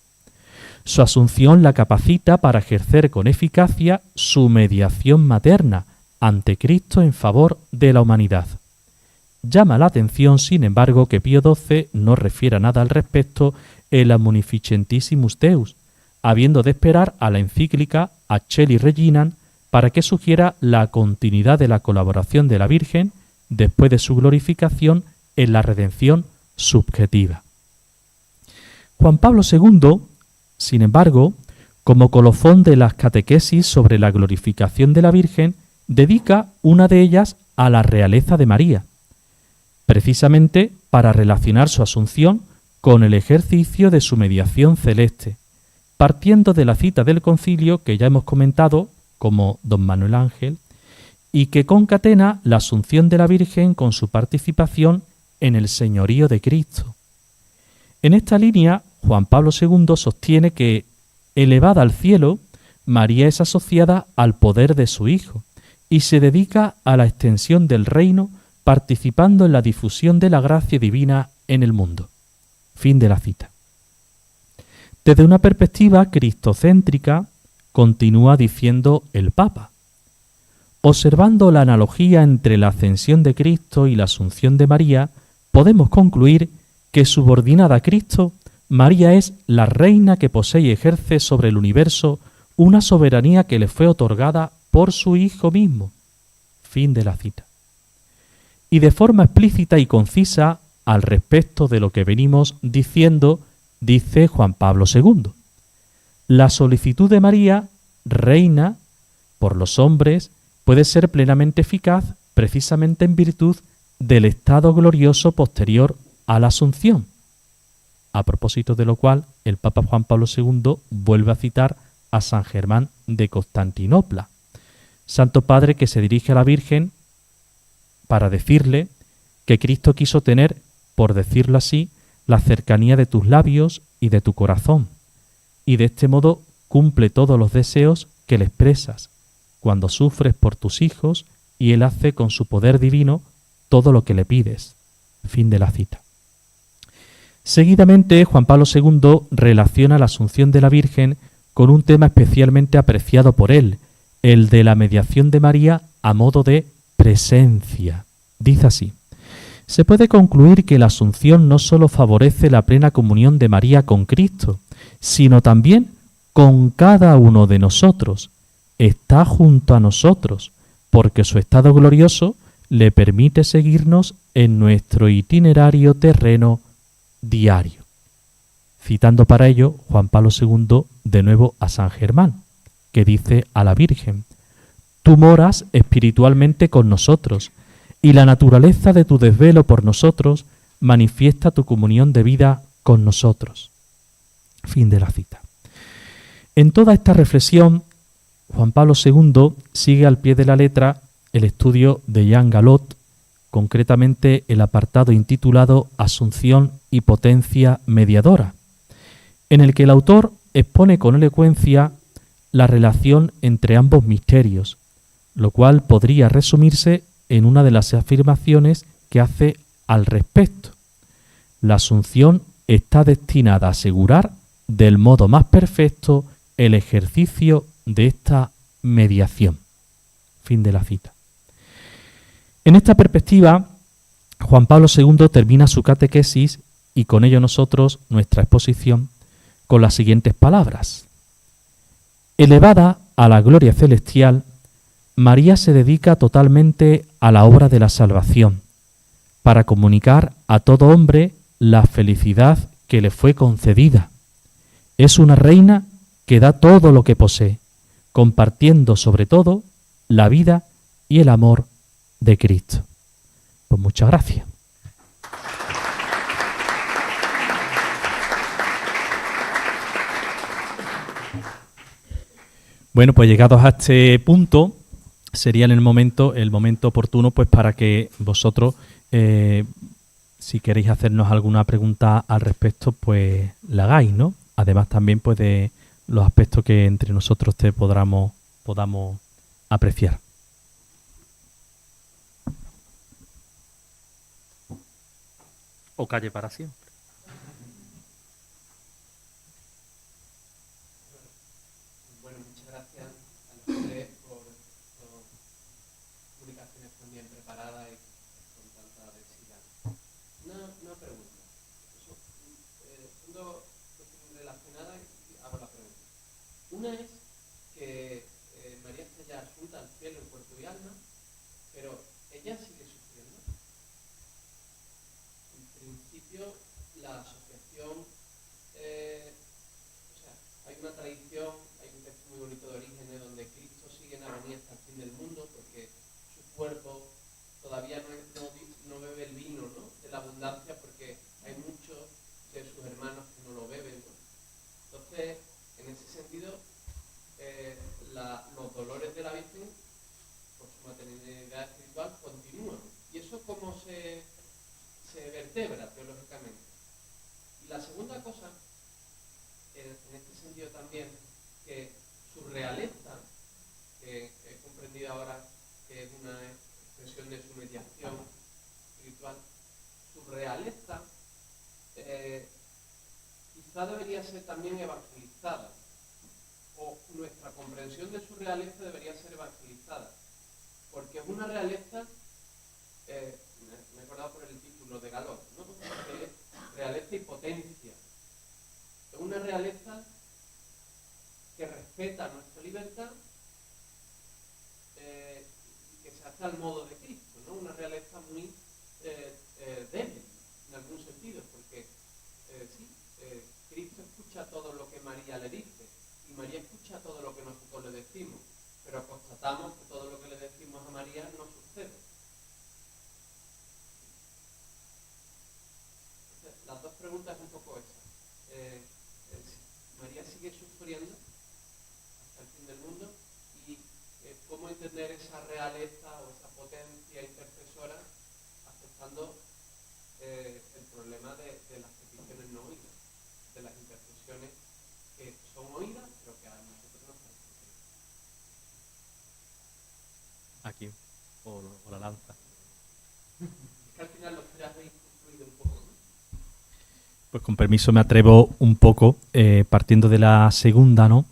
Su asunción la capacita para ejercer con eficacia su mediación materna ante Cristo en favor de la humanidad. Llama la atención, sin embargo, que Pío XII no refiera nada al respecto en la Munificentissimus Deus, habiendo de esperar a la encíclica Acelli Reginam para que sugiera la continuidad de la colaboración de la Virgen después de su glorificación en la redención subjetiva. Juan Pablo II, sin embargo, como colofón de las catequesis sobre la glorificación de la Virgen, dedica una de ellas a la realeza de María, precisamente para relacionar su asunción con el ejercicio de su mediación celeste, partiendo de la cita del concilio que ya hemos comentado, como don Manuel Ángel, y que concatena la asunción de la Virgen con su participación en el señorío de Cristo. En esta línea, Juan Pablo II sostiene que, elevada al cielo, María es asociada al poder de su Hijo y se dedica a la extensión del reino, participando en la difusión de la gracia divina en el mundo. Fin de la cita. Desde una perspectiva cristocéntrica, continúa diciendo el Papa: observando la analogía entre la ascensión de Cristo y la asunción de María, podemos concluir que, subordinada a Cristo, María es la reina que posee y ejerce sobre el universo una soberanía que le fue otorgada por su Hijo mismo. Fin de la cita. Y de forma explícita y concisa, al respecto de lo que venimos diciendo, dice Juan Pablo II: la solicitud de María, reina, por los hombres, puede ser plenamente eficaz precisamente en virtud del estado glorioso posterior a la Asunción. A propósito de lo cual, el Papa Juan Pablo II vuelve a citar a San Germán de Constantinopla, Santo Padre que se dirige a la Virgen para decirle que Cristo quiso tener, por decirlo así, la cercanía de tus labios y de tu corazón, y de este modo cumple todos los deseos que le expresas cuando sufres por tus hijos, y Él hace con su poder divino todo lo que le pides. Fin de la cita. Seguidamente, Juan Pablo II relaciona la asunción de la Virgen con un tema especialmente apreciado por él, el de la mediación de María a modo de presencia. Dice así: se puede concluir que la asunción no sólo favorece la plena comunión de María con Cristo, sino también con cada uno de nosotros. Está junto a nosotros, porque su estado glorioso le permite seguirnos en nuestro itinerario terreno diario. Citando para ello Juan Pablo II de nuevo a San Germán, que dice a la Virgen: tú moras espiritualmente con nosotros, y la naturaleza de tu desvelo por nosotros manifiesta tu comunión de vida con nosotros. Fin de la cita. En toda esta reflexión, Juan Pablo II sigue al pie de la letra el estudio de Jean Galot, concretamente el apartado intitulado Asunción y potencia mediadora, en el que el autor expone con elocuencia la relación entre ambos misterios, lo cual podría resumirse en una de las afirmaciones que hace al respecto. La Asunción está destinada a asegurar del modo más perfecto el ejercicio de esta mediación. Fin de la cita. En esta perspectiva, Juan Pablo II termina su catequesis y con ello nosotros nuestra exposición con las siguientes palabras: elevada a la gloria celestial, María se dedica totalmente a la obra de la salvación, para comunicar a todo hombre la felicidad que le fue concedida. Es una reina que da todo lo que posee, compartiendo sobre todo la vida y el amor de Cristo. Pues muchas gracias. Bueno, pues llegados a este punto, sería el momento oportuno pues para que vosotros, si queréis hacernos alguna pregunta al respecto, pues la hagáis, ¿no? Además también pues de los aspectos que entre nosotros podamos apreciar. O calle para siempre. Bueno, muchas gracias a los tres por estas publicaciones tan bien preparadas y con tanta densidad. Una pregunta. Son dos cuestiones relacionadas y hago la pregunta. Una es que María está ya asunta al cielo en cuerpo y alma, pero ella sigue sufriendo. En principio, la asociación, hay una tradición, hay un texto muy bonito de Orígenes donde Cristo sigue en agonía hasta el fin del mundo porque su cuerpo todavía no bebe el vino, ¿no?, de la abundancia, porque hay muchos de sus hermanos que no lo beben, ¿no? Entonces, en ese sentido, los dolores de la Virgen por su maternidad espiritual continúan. ¿Y eso cómo se vertebra teológicamente? Y la segunda cosa, en este sentido también, que su realeza, que he comprendido ahora que es una expresión de su mediación espiritual, su realeza quizá debería ser también evangelizada, o nuestra comprensión de su realeza debería ser evangelizada, porque es una realeza, me he acordado por el título de Galón, ¿no?, que es realeza y potencia. Es una realeza que respeta nuestra libertad y que se hace al modo de Cristo, ¿no? Una realeza muy débil, en algún sentido, porque Cristo escucha todo lo que María le dice y María escucha todo lo que nosotros le decimos, pero constatamos que todo lo que le decimos a María no sucede. Entonces, las dos preguntas es un poco esas. María sigue sufriendo hasta el fin del mundo y cómo entender esa realeza o esa potencia intercesora aceptando el problema de las peticiones no oídas, de las intercesiones que son oídas pero que a nosotros nos parecen oídas. Aquí, o la lanza. Es que al final los tres habéis construido un poco, ¿no? Pues con permiso me atrevo un poco, partiendo de la segunda, ¿no?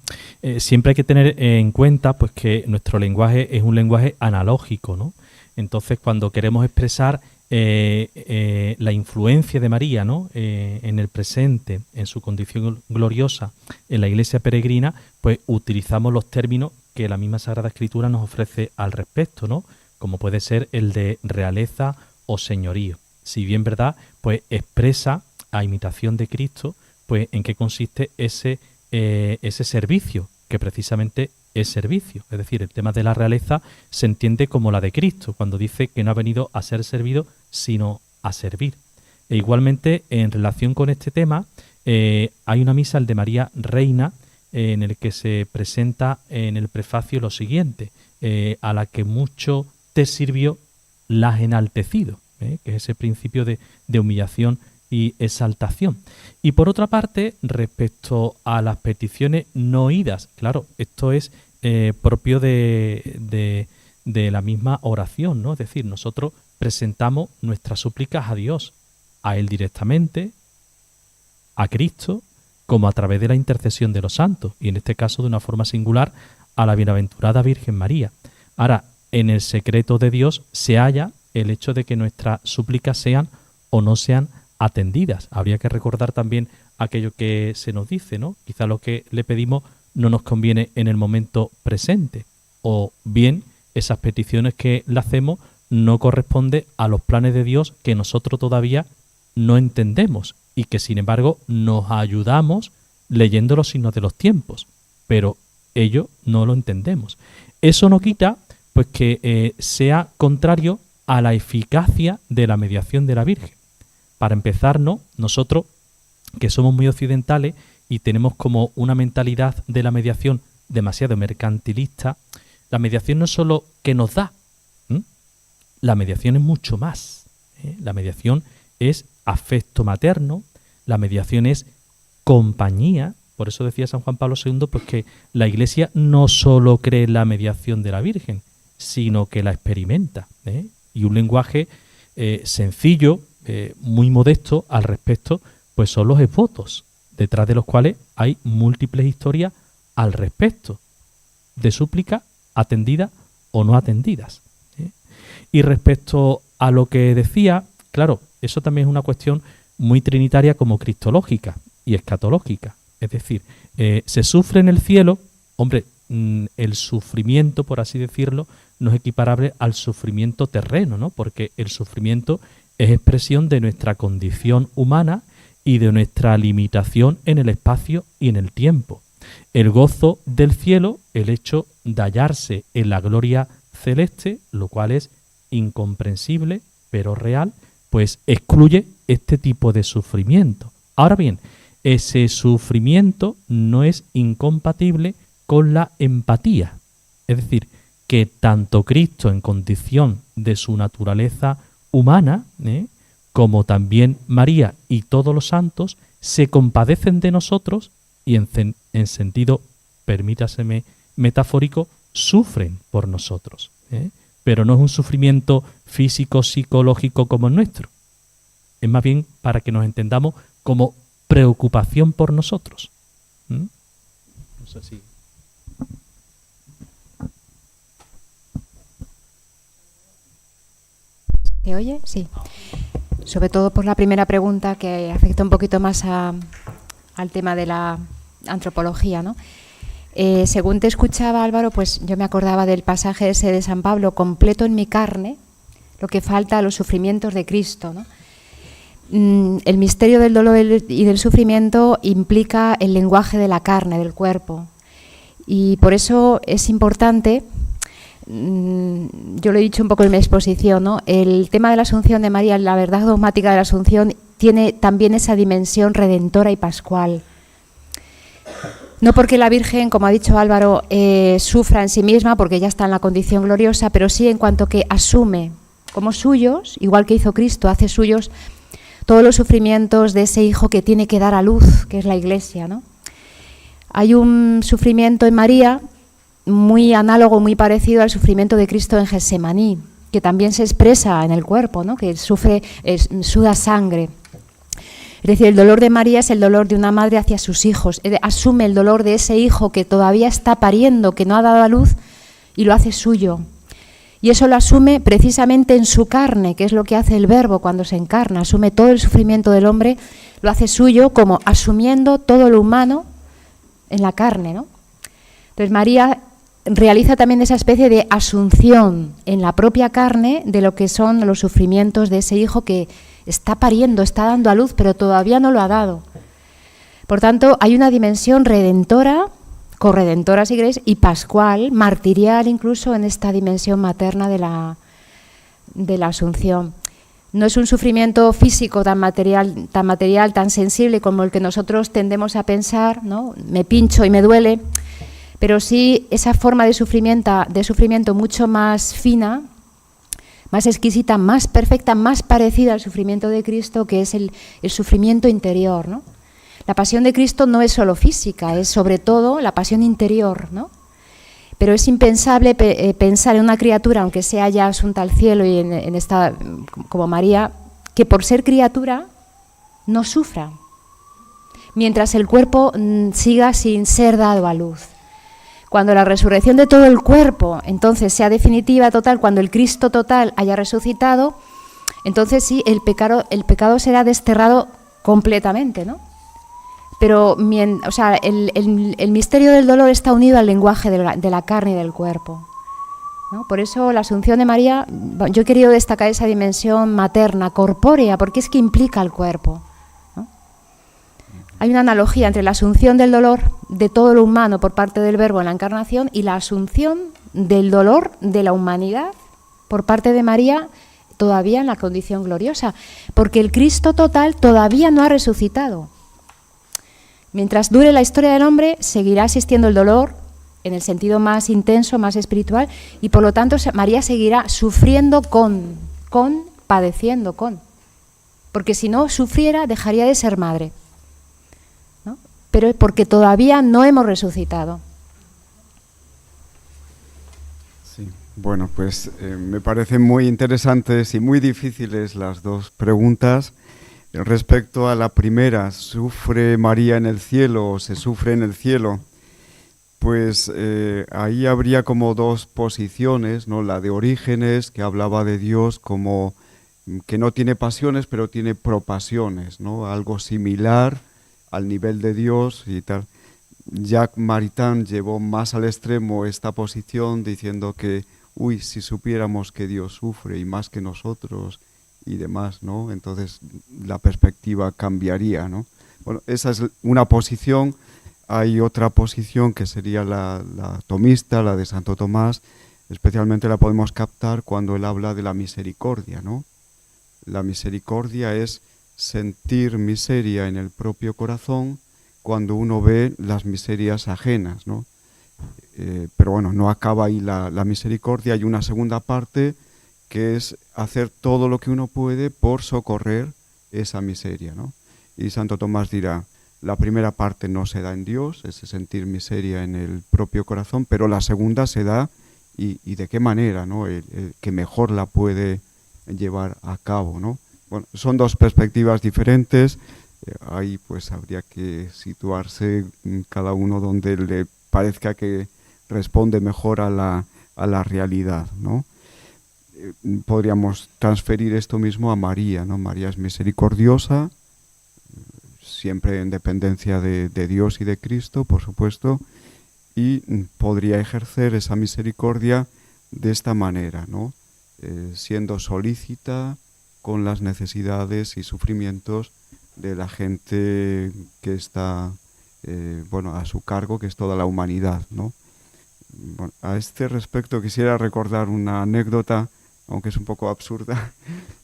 Siempre hay que tener en cuenta pues que nuestro lenguaje es un lenguaje analógico, ¿no? Entonces, cuando queremos expresar la influencia de María, ¿no?, en el presente, en su condición gloriosa, en la Iglesia peregrina, pues utilizamos los términos que la misma Sagrada Escritura nos ofrece al respecto, ¿no?, como puede ser el de realeza o señorío. Si bien, ¿verdad?, pues expresa a imitación de Cristo, pues en qué consiste ese servicio, que precisamente es servicio. Es decir, el tema de la realeza se entiende como la de Cristo, cuando dice que no ha venido a ser servido, sino a servir. E igualmente, en relación con este tema, hay una misa, el de María Reina, en el que se presenta en el prefacio lo siguiente: a la que mucho te sirvió, la has enaltecido, que es ese principio de humillación y exaltación. Y por otra parte, respecto a las peticiones no oídas, claro, esto es propio de la misma oración, ¿no? Es decir, nosotros presentamos nuestras súplicas a Dios, a Él directamente, a Cristo, como a través de la intercesión de los santos, y en este caso de una forma singular a la bienaventurada Virgen María. Ahora, en el secreto de Dios se halla el hecho de que nuestras súplicas sean o no sean atendidas. Habría que recordar también aquello que se nos dice, ¿no? Quizá lo que le pedimos no nos conviene en el momento presente, o bien esas peticiones que le hacemos no corresponden a los planes de Dios que nosotros todavía no entendemos y que sin embargo nos ayudamos leyendo los signos de los tiempos, pero ello no lo entendemos. Eso no quita pues que sea contrario a la eficacia de la mediación de la Virgen. Para empezar, ¿no?, nosotros, que somos muy occidentales y tenemos como una mentalidad de la mediación demasiado mercantilista, la mediación no es solo que nos da, la mediación es mucho más. La mediación es afecto materno, la mediación es compañía. Por eso decía San Juan Pablo II pues que la Iglesia no solo cree en la mediación de la Virgen, sino que la experimenta. Y un lenguaje sencillo, muy modesto al respecto, pues son los esvotos, detrás de los cuales hay múltiples historias al respecto, de súplica atendida o no atendidas. Y respecto a lo que decía, claro, eso también es una cuestión muy trinitaria como cristológica y escatológica. Es decir, se sufre en el cielo, hombre, el sufrimiento, por así decirlo, no es equiparable al sufrimiento terreno, ¿no? Porque el sufrimiento es expresión de nuestra condición humana y de nuestra limitación en el espacio y en el tiempo. El gozo del cielo, el hecho de hallarse en la gloria celeste, lo cual es incomprensible, pero real, pues excluye este tipo de sufrimiento. Ahora bien, ese sufrimiento no es incompatible con la empatía. Es decir, que tanto Cristo en condición de su naturaleza humana, como también María y todos los santos, se compadecen de nosotros y en sentido, permítaseme, metafórico, sufren por nosotros. Pero no es un sufrimiento físico, psicológico como el nuestro. Es más bien para que nos entendamos como preocupación por nosotros. No sé si... ¿Se oye? Sí. Sobre todo por la primera pregunta que afecta un poquito más al tema de la antropología, ¿no? Según te escuchaba, Álvaro, pues yo me acordaba del pasaje ese de San Pablo, completo en mi carne, lo que falta a los sufrimientos de Cristo, ¿no? El misterio del dolor y del sufrimiento implica el lenguaje de la carne, del cuerpo. Y por eso es importante, yo lo he dicho un poco en mi exposición, ¿no? El tema de la Asunción de María, la verdad dogmática de la Asunción, tiene también esa dimensión redentora y pascual. No porque la Virgen, como ha dicho Álvaro, sufra en sí misma, porque ya está en la condición gloriosa, pero sí en cuanto que asume como suyos, igual que hizo Cristo, hace suyos todos los sufrimientos de ese hijo que tiene que dar a luz, que es la Iglesia, ¿no? Hay un sufrimiento en María muy análogo, muy parecido al sufrimiento de Cristo en Getsemaní, que también se expresa en el cuerpo, ¿no? Que sufre, suda sangre. Es decir, el dolor de María es el dolor de una madre hacia sus hijos. Asume el dolor de ese hijo que todavía está pariendo, que no ha dado a luz, y lo hace suyo. Y eso lo asume precisamente en su carne, que es lo que hace el Verbo cuando se encarna. Asume todo el sufrimiento del hombre, lo hace suyo, como asumiendo todo lo humano en la carne, ¿no? Entonces María realiza también esa especie de asunción en la propia carne de lo que son los sufrimientos de ese hijo que está pariendo, está dando a luz, pero todavía no lo ha dado. Por tanto, hay una dimensión redentora, corredentora si queréis, y pascual, martirial incluso en esta dimensión materna de la Asunción. No es un sufrimiento físico tan material, tan sensible como el que nosotros tendemos a pensar, ¿no? Me pincho y me duele, pero sí esa forma de sufrimiento mucho más fina, más exquisita, más perfecta, más parecida al sufrimiento de Cristo, que es el sufrimiento interior, ¿no? La pasión de Cristo no es solo física, es sobre todo la pasión interior, ¿no? Pero es impensable pensar en una criatura, aunque sea ya asunta al cielo y en esta, como María, que por ser criatura no sufra, mientras el cuerpo siga sin ser dado a luz. Cuando la resurrección de todo el cuerpo, entonces, sea definitiva, total, cuando el Cristo total haya resucitado, entonces sí, el pecado será desterrado completamente, ¿no? Pero o sea, el misterio del dolor está unido al lenguaje de la carne y del cuerpo, ¿no? Por eso la Asunción de María, yo he querido destacar esa dimensión materna, corpórea, porque es que implica al cuerpo, ¿no? Hay una analogía entre la asunción del dolor de todo lo humano por parte del Verbo en la Encarnación y la asunción del dolor de la humanidad por parte de María todavía en la condición gloriosa, porque el Cristo total todavía no ha resucitado. Mientras dure la historia del hombre, seguirá existiendo el dolor en el sentido más intenso, más espiritual, y por lo tanto María seguirá sufriendo padeciendo con. Porque si no sufriera, dejaría de ser madre, ¿no? Pero porque todavía no hemos resucitado. Sí, bueno, pues me parecen muy interesantes y muy difíciles las dos preguntas. Respecto a la primera, ¿sufre María en el cielo o se sufre en el cielo? Pues ahí habría como dos posiciones, ¿no? La de Orígenes, que hablaba de Dios como que no tiene pasiones, pero tiene propasiones, ¿no? Algo similar al nivel de Dios y tal. Jacques Maritain llevó más al extremo esta posición diciendo que, si supiéramos que Dios sufre y más que nosotros y demás, ¿no? Entonces la perspectiva cambiaría, ¿no? Bueno, esa es una posición. Hay otra posición que sería la tomista, la de Santo Tomás. Especialmente la podemos captar cuando él habla de la misericordia, ¿no? La misericordia es sentir miseria en el propio corazón cuando uno ve las miserias ajenas, ¿no? Pero bueno, no acaba ahí la misericordia. Hay una segunda parte que es hacer todo lo que uno puede por socorrer esa miseria, ¿no? Y Santo Tomás dirá, la primera parte no se da en Dios, ese sentir miseria en el propio corazón, pero la segunda se da y de qué manera, ¿no? El que mejor la puede llevar a cabo, ¿no? Bueno, son dos perspectivas diferentes. Ahí pues habría que situarse cada uno donde le parezca que responde mejor a la realidad, ¿no? Podríamos transferir esto mismo a María, ¿no? María es misericordiosa, siempre en dependencia de Dios y de Cristo, por supuesto, y podría ejercer esa misericordia de esta manera, ¿no? Siendo solícita con las necesidades y sufrimientos de la gente que está a su cargo, que es toda la humanidad, ¿no? Bueno, a este respecto quisiera recordar una anécdota, aunque es un poco absurda,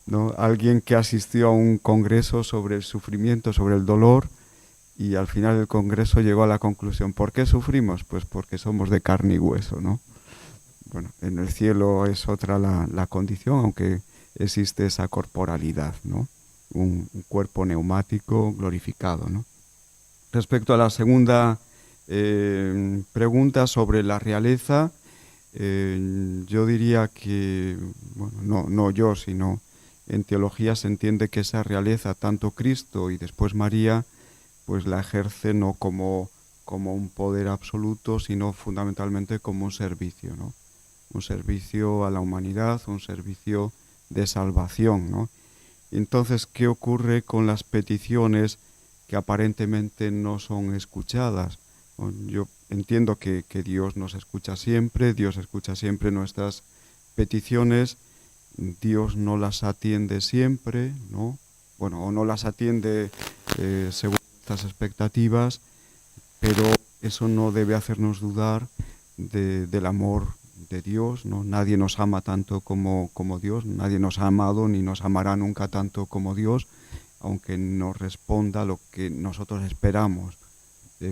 ¿no? Alguien que asistió a un congreso sobre el sufrimiento, sobre el dolor, y al final del congreso llegó a la conclusión, ¿por qué sufrimos? Pues porque somos de carne y hueso, ¿no? Bueno, en el cielo es otra la condición, aunque existe esa corporalidad, ¿no? Un cuerpo neumático glorificado, ¿no? Respecto a la segunda pregunta sobre la realeza, yo diría que, bueno, no yo, sino en teología se entiende que esa realeza, tanto Cristo y después María, pues la ejerce no como un poder absoluto, sino fundamentalmente como un servicio, ¿no? Un servicio a la humanidad, un servicio de salvación, ¿no? Entonces, ¿qué ocurre con las peticiones que aparentemente no son escuchadas? Yo entiendo que Dios nos escucha siempre, Dios escucha siempre nuestras peticiones, Dios no las atiende siempre, ¿no? Bueno, o no las atiende según nuestras expectativas, pero eso no debe hacernos dudar del amor de Dios, ¿no? Nadie nos ama tanto como Dios, nadie nos ha amado ni nos amará nunca tanto como Dios, aunque no responda a lo que nosotros esperamos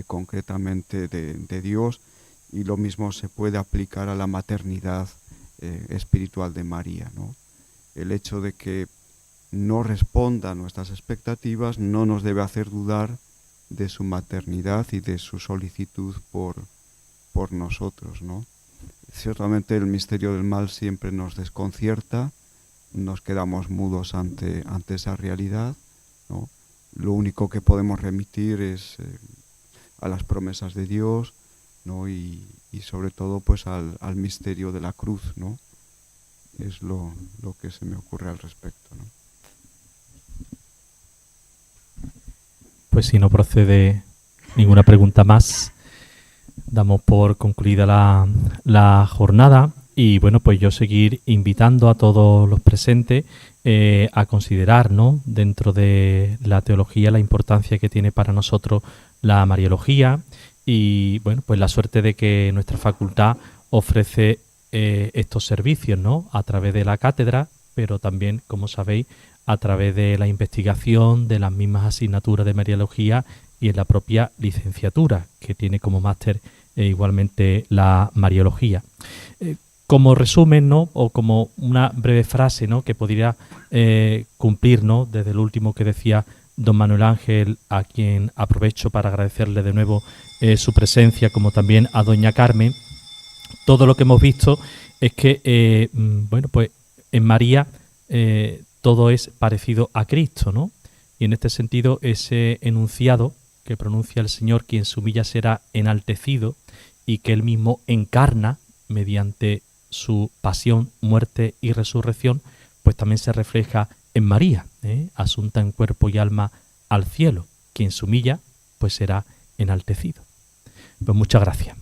concretamente de Dios, y lo mismo se puede aplicar a la maternidad espiritual de María, ¿no? El hecho de que no responda a nuestras expectativas no nos debe hacer dudar de su maternidad y de su solicitud por nosotros, ¿no? Ciertamente el misterio del mal siempre nos desconcierta, nos quedamos mudos ante esa realidad, ¿no? Lo único que podemos remitir es a las promesas de Dios, ¿no? Y sobre todo pues al misterio de la cruz, ¿no? Es lo que se me ocurre al respecto, ¿no? Pues si no procede ninguna pregunta más, damos por concluida la jornada y bueno, pues yo seguir invitando a todos los presentes a considerar, ¿no?, dentro de la teología la importancia que tiene para nosotros la Mariología y bueno, pues la suerte de que nuestra facultad ofrece estos servicios, ¿no?, a través de la cátedra, pero también, como sabéis, a través de la investigación de las mismas asignaturas de Mariología y en la propia licenciatura, que tiene como máster e igualmente la Mariología. Como resumen, ¿no?, o como una breve frase, ¿no?, que podría cumplir, ¿no?, desde el último que decía don Manuel Ángel, a quien aprovecho para agradecerle de nuevo su presencia, como también a doña Carmen, todo lo que hemos visto es que, bueno, pues en María todo es parecido a Cristo, ¿no? Y en este sentido, ese enunciado que pronuncia el Señor, quien se humilla será enaltecido, y que Él mismo encarna mediante su pasión, muerte y resurrección, pues también se refleja en María, asunta en cuerpo y alma al cielo. Quien se humilla, pues será enaltecido. Pues muchas gracias.